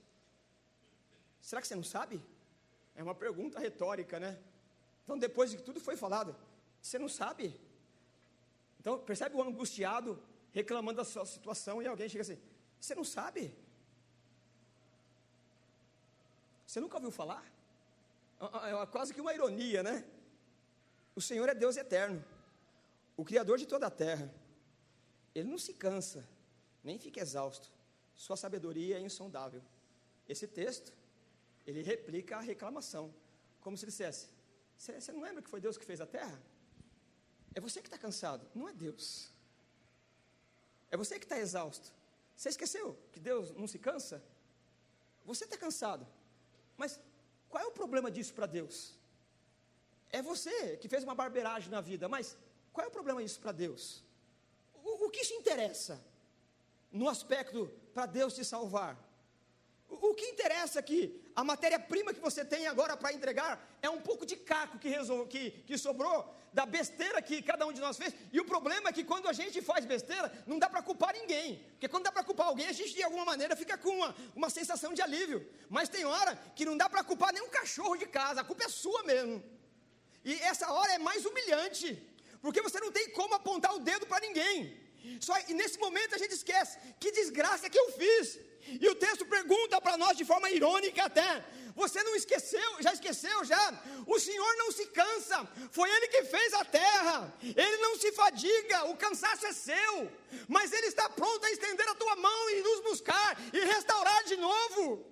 Será que você não sabe? É uma pergunta retórica, né? Então, depois de que tudo foi falado, você não sabe? Então, percebe o angustiado reclamando da sua situação e alguém chega assim: você não sabe? Você nunca ouviu falar? É quase que uma ironia, né? O Senhor é Deus eterno, o Criador de toda a terra. Ele não se cansa, nem fica exausto. Sua sabedoria é insondável. Esse texto, ele replica a reclamação, como se dissesse: você não lembra que foi Deus que fez a terra? É você que está cansado, não é Deus. É você que está exausto. Você esqueceu que Deus não se cansa? Você está cansado, mas qual é o problema disso para Deus? É você que fez uma barbeiragem na vida, mas qual é o problema disso para Deus? O que isso interessa no aspecto para Deus te salvar? O que interessa aqui? A matéria-prima que você tem agora para entregar é um pouco de caco que sobrou da besteira que cada um de nós fez. E o problema é que quando a gente faz besteira, não dá para culpar ninguém. Porque quando dá para culpar alguém, a gente de alguma maneira fica com uma sensação de alívio. Mas tem hora que não dá para culpar nem um cachorro de casa, a culpa é sua mesmo. E essa hora é mais humilhante, porque você não tem como apontar o dedo para ninguém. E nesse momento a gente esquece: que desgraça que eu fiz. E o texto pergunta para nós de forma irônica até: você não esqueceu? Já esqueceu já? O Senhor não se cansa, foi Ele que fez a terra, Ele não se fadiga, o cansaço é seu, mas Ele está pronto a estender a tua mão e nos buscar e restaurar de novo.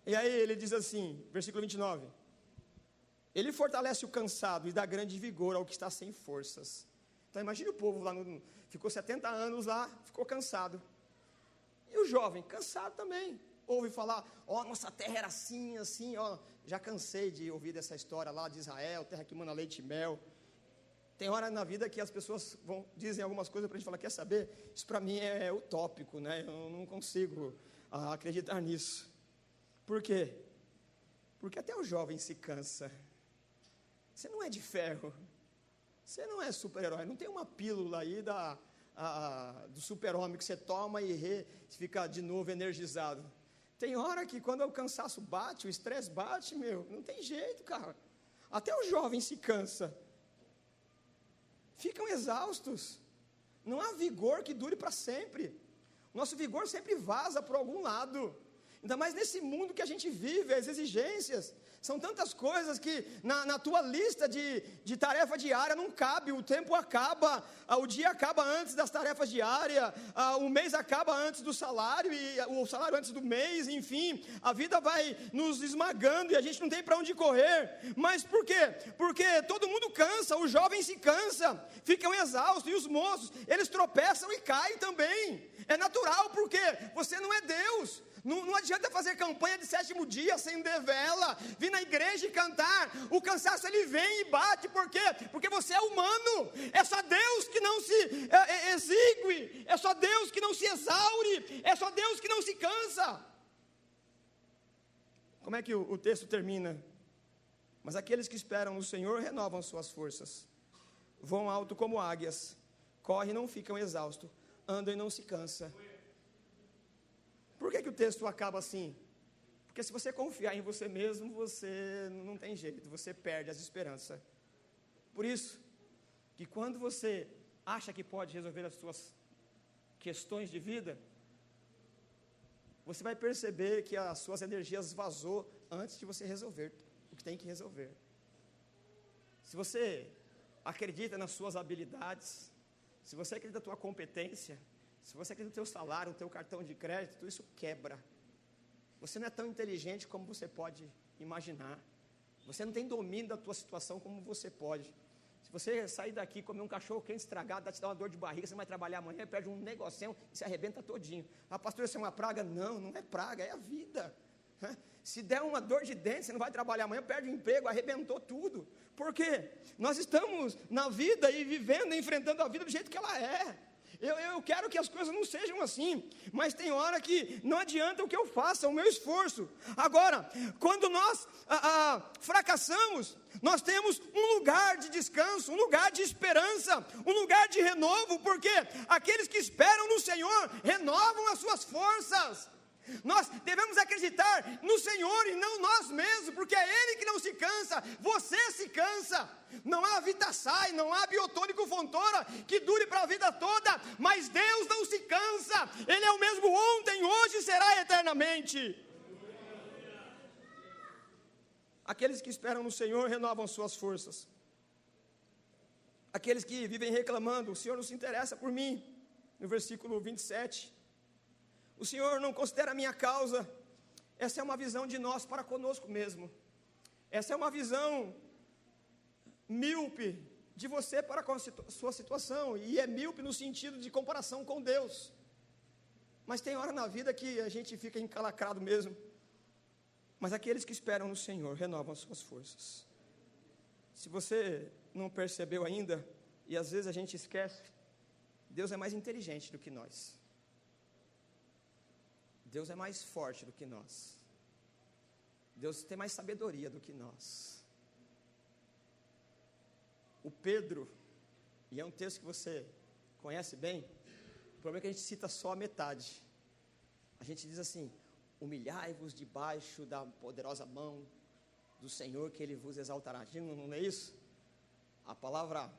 E aí ele diz assim, versículo 29, Ele fortalece o cansado e dá grande vigor ao que está sem forças. Então imagine o povo lá, ficou 70 anos lá, ficou cansado. E o jovem, cansado também, ouve falar: nossa terra era assim, assim, já cansei de ouvir dessa história lá de Israel, terra que mana leite e mel. Tem hora na vida que as pessoas dizem algumas coisas para a gente falar: quer saber, isso para mim é utópico, né? Eu não consigo acreditar nisso. Por quê? Porque até o jovem se cansa. Você não é de ferro. Você não é super-herói, não tem uma pílula aí do super-homem que você toma e fica de novo energizado. Tem hora que quando o cansaço bate, o estresse bate, não tem jeito, cara. Até o jovem se cansa. Ficam exaustos. Não há vigor que dure para sempre. Nosso vigor sempre vaza por algum lado. Ainda mais nesse mundo que a gente vive, as exigências. São tantas coisas que na tua lista de tarefa diária não cabe. O tempo acaba, o dia acaba antes das tarefas diárias, o mês acaba antes do salário, e o salário antes do mês, enfim. A vida vai nos esmagando e a gente não tem para onde correr. Mas por quê? Porque todo mundo cansa, o jovem se cansa, ficam exaustos, e os moços, eles tropeçam e caem também. É natural, porque você não é Deus. Não adianta fazer campanha de 7º dia, acender vela, vir na igreja e cantar. O cansaço ele vem e bate. Por quê? Porque você é humano. É só Deus que não se exigue. É só Deus que não se exaure. É só Deus que não se cansa. Como é que o texto termina? Mas aqueles que esperam no Senhor renovam suas forças. Voam alto como águias. Correm e não ficam exaustos. Andam e não se cansam. Por que o texto acaba assim? Porque se você confiar em você mesmo, você não tem jeito, você perde as esperanças. Por isso, que quando você acha que pode resolver as suas questões de vida, você vai perceber que as suas energias vazou antes de você resolver o que tem que resolver. Se você acredita nas suas habilidades, se você acredita na tua competência, se você acredita no teu salário, no teu cartão de crédito, tudo isso quebra. Você não é tão inteligente como você pode imaginar. Você não tem domínio da tua situação como você pode. Se você sair daqui e comer um cachorro quente estragado, te dar uma dor de barriga, você não vai trabalhar amanhã, perde um negocinho e se arrebenta todinho. Ah, pastor, isso é uma praga? Não, não é praga, é a vida. Se der uma dor de dente, você não vai trabalhar amanhã, perde o emprego, arrebentou tudo. Por quê? Nós estamos na vida e vivendo, enfrentando a vida do jeito que ela é. Eu quero que as coisas não sejam assim, mas tem hora que não adianta o que eu faça, o meu esforço. Agora, quando nós fracassamos, nós temos um lugar de descanso, um lugar de esperança, um lugar de renovo, porque aqueles que esperam no Senhor renovam as suas forças. Nós devemos acreditar no Senhor e não nós mesmos, porque é Ele que não se cansa, você se cansa. Não há Vitaçai, não há biotônico Fontoura que dure para a vida toda, mas Deus não se cansa, Ele é o mesmo ontem, hoje e será eternamente. Aqueles que esperam no Senhor renovam suas forças. Aqueles que vivem reclamando, o Senhor não se interessa por mim, no versículo 27, o Senhor não considera a minha causa. Essa é uma visão de nós para conosco mesmo. Essa é uma visão míope de você para com a sua situação, e é míope no sentido de comparação com Deus. Mas tem hora na vida que a gente fica encalacrado mesmo. Mas aqueles que esperam no Senhor renovam as suas forças. Se você não percebeu ainda, e às vezes a gente esquece, Deus é mais inteligente do que nós. Deus é mais forte do que nós. Deus tem mais sabedoria do que nós. O Pedro, e é um texto que você conhece bem, o problema é que a gente cita só a metade. A gente diz assim: humilhai-vos debaixo da poderosa mão do Senhor, que Ele vos exaltará. Não é isso? A palavra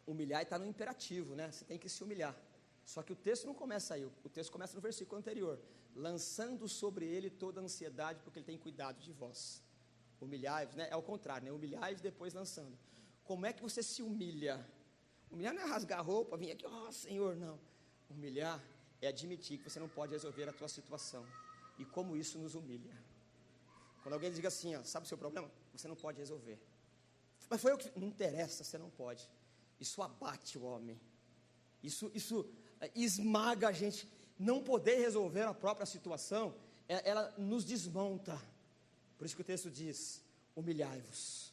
humilhar está no imperativo, né? Você tem que se humilhar. Só que o texto não começa aí, o texto começa no versículo anterior: lançando sobre Ele toda a ansiedade, porque Ele tem cuidado de vós. Humilhai-vos, né? É o contrário, né? Humilhai-vos depois lançando. Como é que você se humilha? Humilhar não é rasgar a roupa, vir aqui, Senhor, não. Humilhar é admitir que você não pode resolver a tua situação. E como isso nos humilha. Quando alguém diga assim, sabe o seu problema? Você não pode resolver. Mas foi eu que... Não interessa, você não pode. Isso abate o homem. Isso esmaga a gente. Não poder resolver a própria situação, ela nos desmonta. Por isso que o texto diz: humilhai-vos.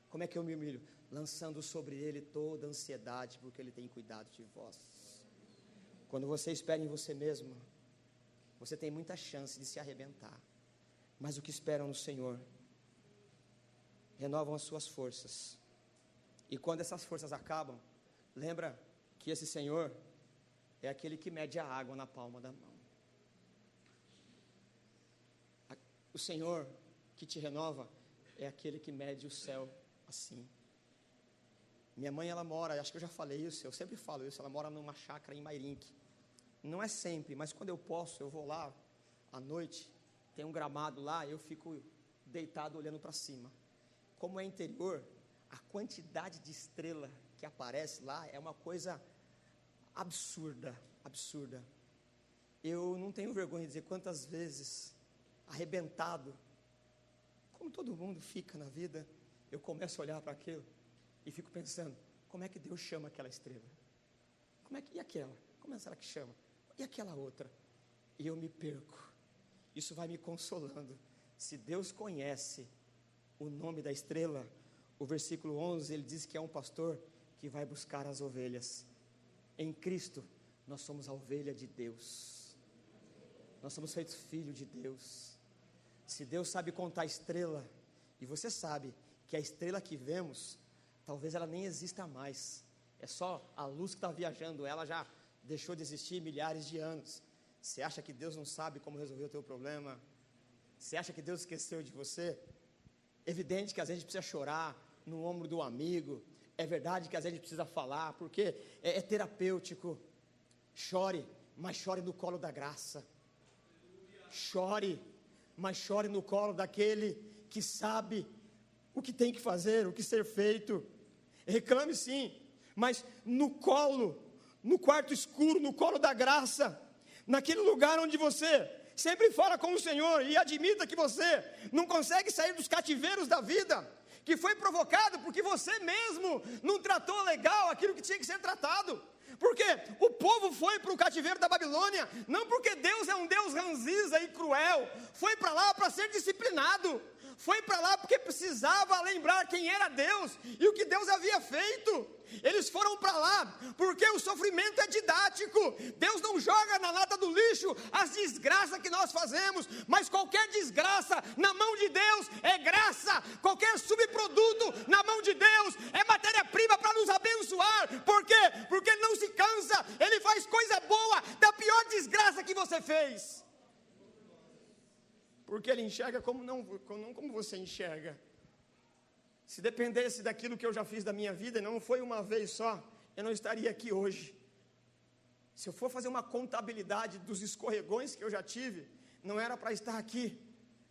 Como é que eu me humilho? Lançando sobre Ele toda a ansiedade, porque Ele tem cuidado de vós. Quando você espera em você mesmo, você tem muita chance de se arrebentar. Mas o que esperam no Senhor renovam as suas forças. E quando essas forças acabam, lembra que esse Senhor é aquele que mede a água na palma da mão. O Senhor que te renova é aquele que mede o céu assim. Minha mãe, ela mora, acho que eu já falei isso, eu sempre falo isso, ela mora numa chácara em Mairinque. Não é sempre, mas quando eu posso, eu vou lá à noite, tem um gramado lá, eu fico deitado olhando para cima. Como é interior, a quantidade de estrela que aparece lá é uma coisa absurda, absurda. Eu não tenho vergonha de dizer quantas vezes, arrebentado, como todo mundo fica na vida, eu começo a olhar para aquilo e fico pensando: como é que Deus chama aquela estrela? E aquela? Como será que chama? E aquela outra? E eu me perco. Isso vai me consolando. Se Deus conhece o nome da estrela, o versículo 11, ele diz que é um pastor que vai buscar as ovelhas. Em Cristo, nós somos a ovelha de Deus. Nós somos feitos filhos de Deus. Se Deus sabe contar a estrela, e você sabe que a estrela que vemos, talvez ela nem exista mais. É só a luz que está viajando, ela já deixou de existir milhares de anos. Você acha que Deus não sabe como resolver o teu problema? Você acha que Deus esqueceu de você? É evidente que às vezes a gente precisa chorar no ombro do amigo. É verdade que às vezes a gente precisa falar, porque é terapêutico. Chore, mas chore no colo da graça. Chore, mas chore no colo daquele que sabe o que tem que fazer, o que ser feito. Reclame sim, mas no colo, no quarto escuro, no colo da graça, naquele lugar onde você sempre fala com o Senhor e admita que você não consegue sair dos cativeiros da vida, que foi provocado porque você mesmo não tratou legal aquilo que tinha que ser tratado. Porque o povo foi para o cativeiro da Babilônia, não porque Deus é um Deus ranziza e cruel, foi para lá para ser disciplinado, foi para lá porque precisava lembrar quem era Deus e o que Deus havia feito. Eles foram para lá porque o sofrimento é didático. Deus não joga na lata do lixo as desgraças que nós fazemos, mas qualquer desgraça na mão de Deus é graça. Qualquer subproduto na mão de Deus é matéria-prima para nos abençoar. Por quê? Porque Ele não se cansa, Ele faz coisa boa da pior desgraça que você fez. Porque Ele enxerga não como você enxerga. Se dependesse daquilo que eu já fiz da minha vida, não foi uma vez só, eu não estaria aqui hoje. Se eu for fazer uma contabilidade dos escorregões que eu já tive, não era para estar aqui.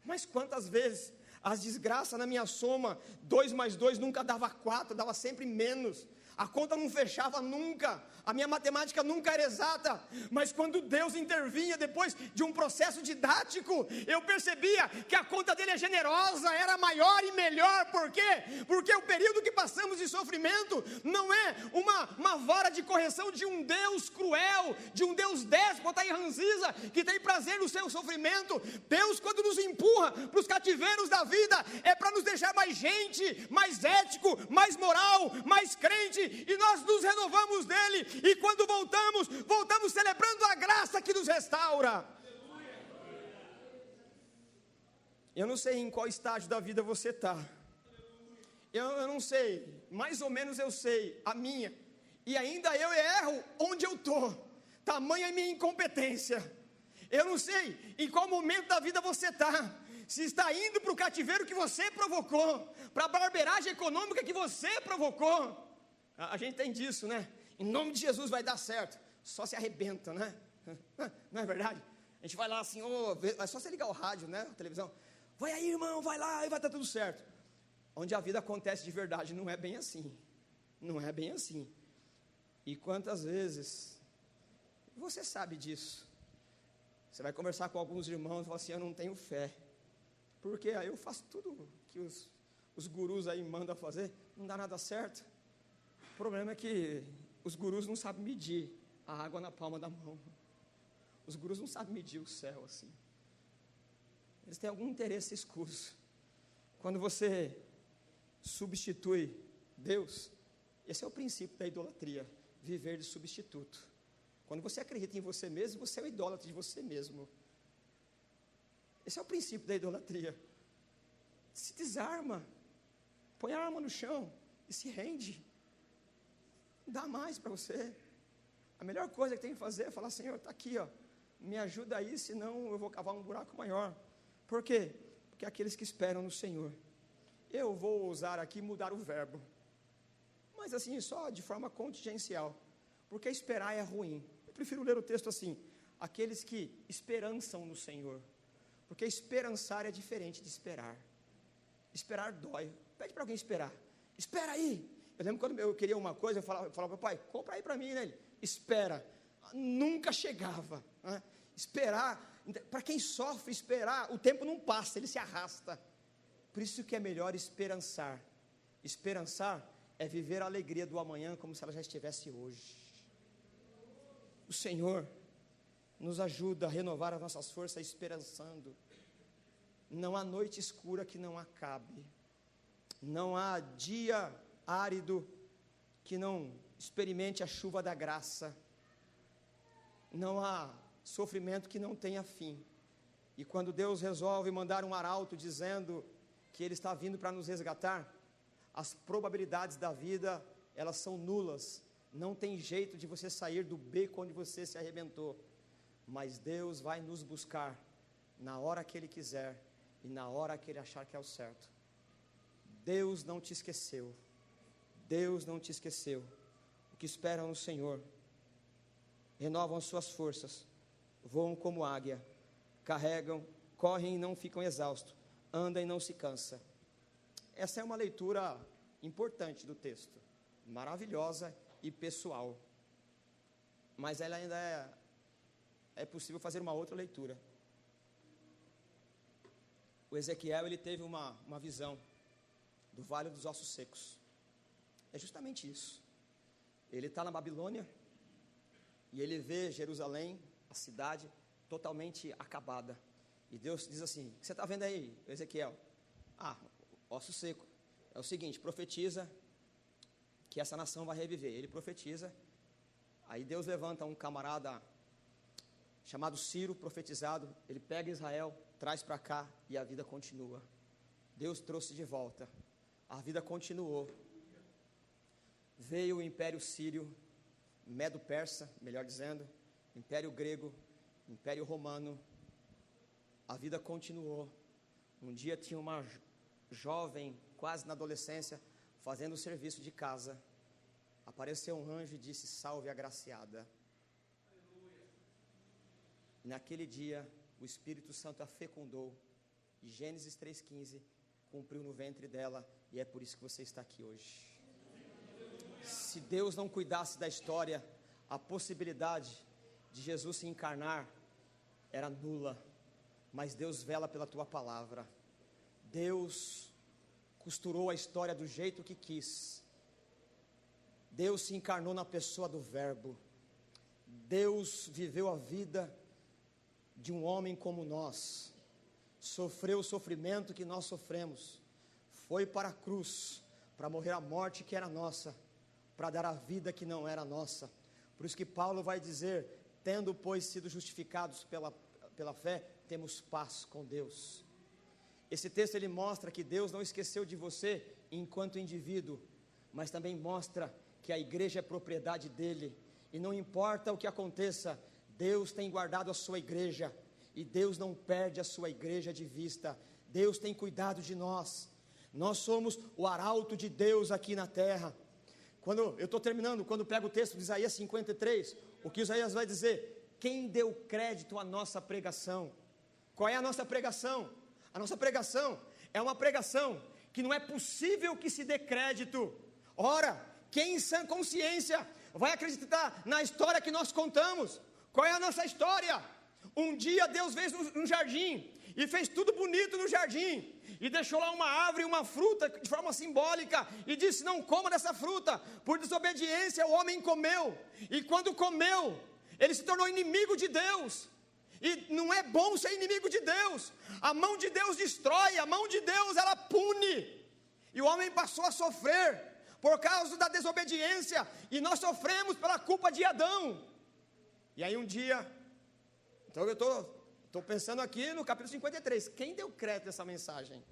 Mas quantas vezes as desgraças na minha soma, 2 mais 2 nunca dava 4, dava sempre menos. A conta não fechava nunca, a minha matemática nunca era exata, mas quando Deus intervinha depois de um processo didático, eu percebia que a conta dele é generosa, era maior e melhor. Por quê? Porque o período que passamos de sofrimento não é uma vara de correção de um Deus cruel, de um Deus déspota e ranziza, que tem prazer no seu sofrimento. Deus, quando nos empurra para os cativeiros da vida, é para nos deixar mais gente, mais ético, mais moral, mais crente, e nós nos renovamos dele, e quando voltamos celebrando a graça que nos restaura. Eu não sei em qual estágio da vida você está, eu não sei, mais ou menos eu sei a minha, e ainda eu erro onde eu estou, tamanha a minha incompetência. Eu não sei em qual momento da vida você está, se está indo para o cativeiro que você provocou, para a barbeiragem econômica que você provocou. A gente tem disso, né? Em nome de Jesus vai dar certo. Só se arrebenta, né? Não é verdade? A gente vai lá assim, é só você ligar o rádio, né? A televisão. Vai aí, irmão, vai lá e vai estar tudo certo. Onde a vida acontece de verdade, não é bem assim. Não é bem assim. E quantas vezes, você sabe disso. Você vai conversar com alguns irmãos e fala assim, eu não tenho fé. Porque aí eu faço tudo que os gurus aí mandam fazer, não dá nada certo. O problema é que os gurus não sabem medir a água na palma da mão. Os gurus não sabem medir o céu assim. Eles têm algum interesse escuso. Quando você substitui Deus, esse é o princípio da idolatria, viver de substituto. Quando você acredita em você mesmo, você é o idólatra de você mesmo. Esse é o princípio da idolatria. Se desarma, põe a arma no chão e se rende. Dá mais para você. A melhor coisa que tem que fazer é falar, Senhor, está aqui, me ajuda aí, senão eu vou cavar um buraco maior. Por quê? Porque aqueles que esperam no Senhor, eu vou usar aqui mudar o verbo, mas assim, só de forma contingencial, porque esperar é ruim. Eu prefiro ler o texto assim, aqueles que esperançam no Senhor, porque esperançar é diferente de esperar. Esperar dói. Pede para alguém esperar. Espera aí. Eu lembro quando eu queria uma coisa, eu falava pai, compra aí para mim, né? Ele, espera. Nunca chegava, né? Esperar, para quem sofre, esperar, o tempo não passa, ele se arrasta. Por isso que é melhor esperançar. Esperançar é viver a alegria do amanhã como se ela já estivesse hoje. O Senhor nos ajuda a renovar as nossas forças esperançando. Não há noite escura que não acabe. Não há dia árido que não experimente a chuva da graça. Não há sofrimento que não tenha fim. E quando Deus resolve mandar um arauto dizendo que Ele está vindo para nos resgatar, as probabilidades da vida, elas são nulas. Não tem jeito de você sair do beco onde você se arrebentou. Mas Deus vai nos buscar na hora que Ele quiser e na hora que Ele achar que é o certo. Deus não te esqueceu. Deus não te esqueceu. O que esperam no Senhor renovam as suas forças, voam como águia, carregam correm e não ficam exaustos, andam e não se cansam. Essa é uma leitura importante do texto, maravilhosa e pessoal, mas ela ainda é possível fazer uma outra leitura. O Ezequiel, ele teve uma visão do Vale dos Ossos Secos. É justamente isso. Ele está na Babilônia e ele vê Jerusalém, a cidade, totalmente acabada. E Deus diz assim: o que você está vendo aí, Ezequiel? Osso seco. É o seguinte, profetiza que essa nação vai reviver. Ele profetiza. Aí Deus levanta um camarada chamado Ciro, profetizado. Ele pega Israel, traz para cá e a vida continua. Deus trouxe de volta. A vida continuou. Veio o Império Sírio, Medo-Persa, melhor dizendo, Império Grego, Império Romano. A vida continuou. Um dia tinha uma jovem, quase na adolescência, fazendo o serviço de casa. Apareceu um anjo e disse: salve, agraciada. Naquele dia, o Espírito Santo a fecundou. E Gênesis 3,15 cumpriu no ventre dela. E é por isso que você está aqui hoje. Se Deus não cuidasse da história, a possibilidade de Jesus se encarnar era nula. Mas Deus vela pela tua palavra. Deus costurou a história do jeito que quis. Deus se encarnou na pessoa do Verbo. Deus viveu a vida de um homem como nós. Sofreu o sofrimento que nós sofremos. Foi para a cruz, para morrer a morte que era nossa, para dar a vida que não era nossa. Por isso que Paulo vai dizer: tendo, pois, sido justificados pela fé, temos paz com Deus. Esse texto ele mostra que Deus não esqueceu de você enquanto indivíduo, mas também mostra que a igreja é propriedade dele, e não importa o que aconteça, Deus tem guardado a sua igreja, e Deus não perde a sua igreja de vista. Deus tem cuidado de nós. Nós somos o arauto de Deus aqui na terra. Quando eu estou terminando, quando pego o texto de Isaías 53, o que Isaías vai dizer? Quem deu crédito à nossa pregação? Qual é a nossa pregação? A nossa pregação é uma pregação que não é possível que se dê crédito. Ora, quem em sã consciência vai acreditar na história que nós contamos? Qual é a nossa história? Um dia Deus veio no jardim e fez tudo bonito no jardim, e deixou lá uma árvore e uma fruta de forma simbólica, e disse: não coma dessa fruta. Por desobediência o homem comeu, e quando comeu, ele se tornou inimigo de Deus. E não é bom ser inimigo de Deus. A mão de Deus destrói, a mão de Deus ela pune. E o homem passou a sofrer por causa da desobediência, e nós sofremos pela culpa de Adão. E aí um dia, então eu estou pensando aqui no capítulo 53, quem deu crédito a essa mensagem?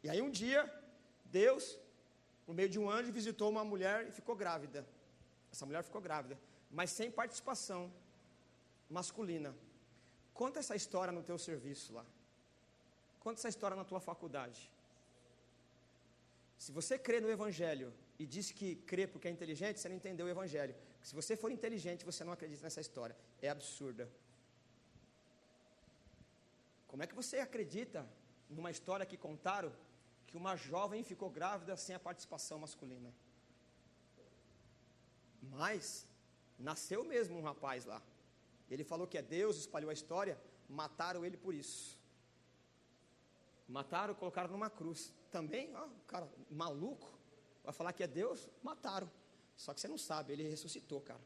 E aí um dia, Deus, por meio de um anjo, visitou uma mulher e ficou grávida. Essa mulher ficou grávida, mas sem participação masculina. Conta essa história no teu serviço lá. Conta essa história na tua faculdade. Se você crê no Evangelho e diz que crê porque é inteligente, você não entendeu o Evangelho. Porque se você for inteligente, você não acredita nessa história. É absurda. Como é que você acredita numa história que contaram que uma jovem ficou grávida sem a participação masculina? Mas nasceu mesmo um rapaz lá. Ele falou que é Deus, espalhou a história, mataram ele por isso. Mataram, colocaram numa cruz. Também, cara maluco, vai falar que é Deus, mataram. Só que você não sabe, ele ressuscitou, cara.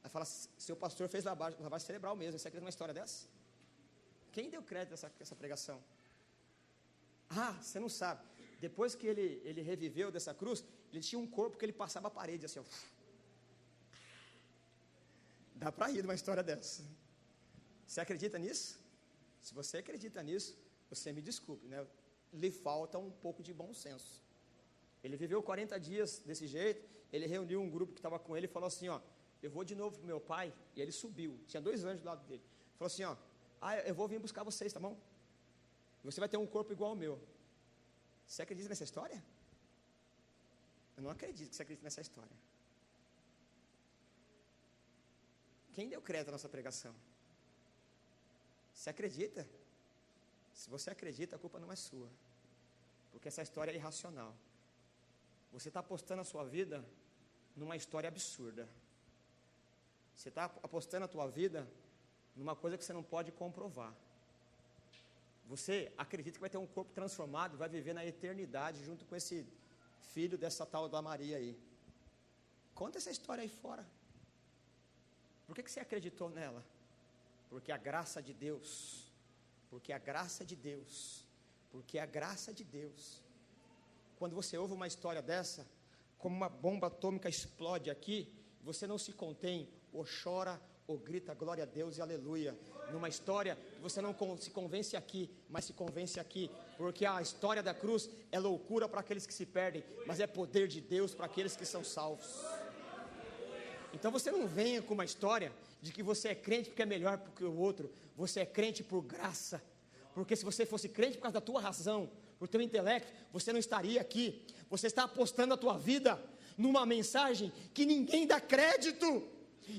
Vai falar: seu pastor fez lavagem cerebral mesmo, você acredita numa história dessa? Quem deu crédito a essa pregação? Você não sabe. Depois que ele reviveu dessa cruz, ele tinha um corpo que ele passava a parede, assim, ó. Dá para rir de uma história dessa. Você acredita nisso? Se você acredita nisso, você me desculpe, né? Lhe falta um pouco de bom senso. Ele viveu 40 dias desse jeito. Ele reuniu um grupo que estava com ele e falou assim: eu vou de novo para o meu pai. E ele subiu, tinha 2 anjos do lado dele. Falou assim: eu vou vir buscar vocês, tá bom? Você vai ter um corpo igual ao meu. Você acredita nessa história? Eu não acredito que você acredite nessa história. Quem deu crédito à nossa pregação? Você acredita? Se você acredita, a culpa não é sua, porque essa história é irracional. Você está apostando a sua vida numa história absurda. Você está apostando a tua vida numa coisa que você não pode comprovar. Você acredita que vai ter um corpo transformado, vai viver na eternidade junto com esse filho dessa tal da Maria aí. Conta essa história aí fora. Por que você acreditou nela? Porque a graça de Deus, porque a graça de Deus, porque a graça de Deus. Quando você ouve uma história dessa, como uma bomba atômica explode aqui, você não se contém, ou chora, ou grita glória a Deus e aleluia. Numa história que você não se convence aqui, mas se convence aqui, porque a história da cruz é loucura para aqueles que se perdem, mas é poder de Deus para aqueles que são salvos. Então você não venha com uma história de que você é crente porque é melhor do que o outro. Você é crente por graça, porque se você fosse crente por causa da tua razão, por teu intelecto, você não estaria aqui. Você está apostando a tua vida numa mensagem que ninguém dá crédito.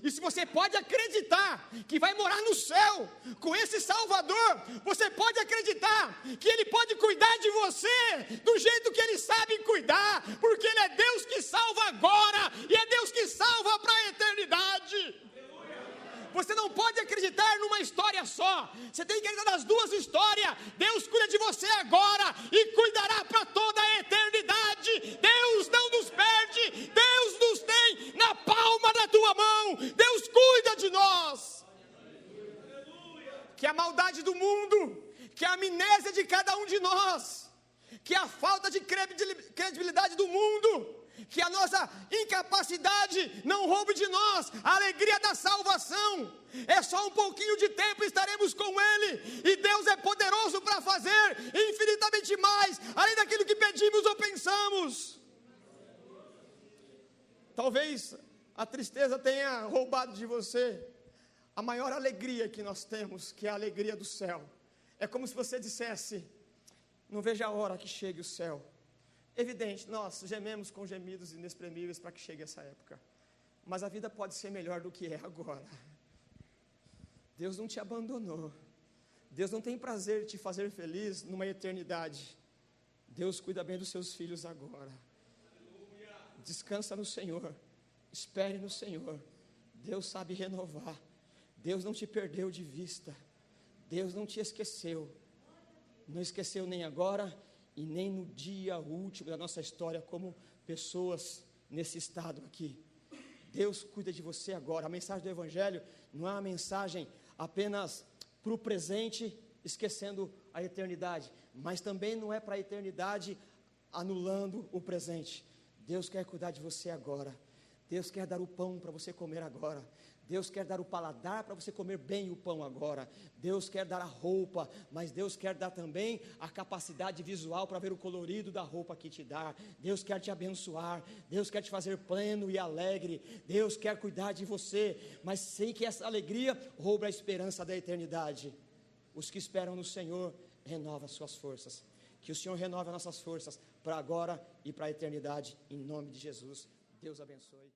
E se você pode acreditar que vai morar no céu com esse Salvador, você pode acreditar que Ele pode cuidar de você do jeito que Ele sabe cuidar, porque Ele é Deus que salva agora e é Deus que salva para a eternidade. Você não pode acreditar numa história só, você tem que acreditar nas duas histórias. Deus cuida de você agora e cuidará para toda a eternidade. Deus não nos perde, Deus nos tem na palma da tua mão, Deus cuida de nós. Que a maldade do mundo, que a amnésia de cada um de nós, que a falta de credibilidade do mundo, que a nossa incapacidade não roube de nós a alegria da salvação. É só um pouquinho de tempo e estaremos com Ele, e Deus é poderoso para fazer infinitamente mais, além daquilo que pedimos ou pensamos. Talvez a tristeza tenha roubado de você a maior alegria que nós temos, que é a alegria do céu. É como se você dissesse: não vejo a hora que chegue o céu. Evidente, nós gememos com gemidos inexprimíveis para que chegue essa época, mas a vida pode ser melhor do que é agora. Deus não te abandonou, Deus não tem prazer em te fazer feliz numa eternidade. Deus cuida bem dos seus filhos agora. Descansa no Senhor, espere no Senhor. Deus sabe renovar, Deus não te perdeu de vista, Deus não te esqueceu, não esqueceu nem agora e nem no dia último da nossa história como pessoas nesse estado aqui. Deus cuida de você agora. A mensagem do Evangelho não é uma mensagem apenas para o presente, esquecendo a eternidade, mas também não é para a eternidade anulando o presente. Deus quer cuidar de você agora. Deus quer dar o pão para você comer agora. Deus quer dar o paladar para você comer bem o pão agora. Deus quer dar a roupa, mas Deus quer dar também a capacidade visual para ver o colorido da roupa que te dá. Deus quer te abençoar, Deus quer te fazer pleno e alegre. Deus quer cuidar de você, mas sem que essa alegria roube a esperança da eternidade. Os que esperam no Senhor renovam as suas forças. Que o Senhor renove as nossas forças para agora e para a eternidade, em nome de Jesus. Deus abençoe.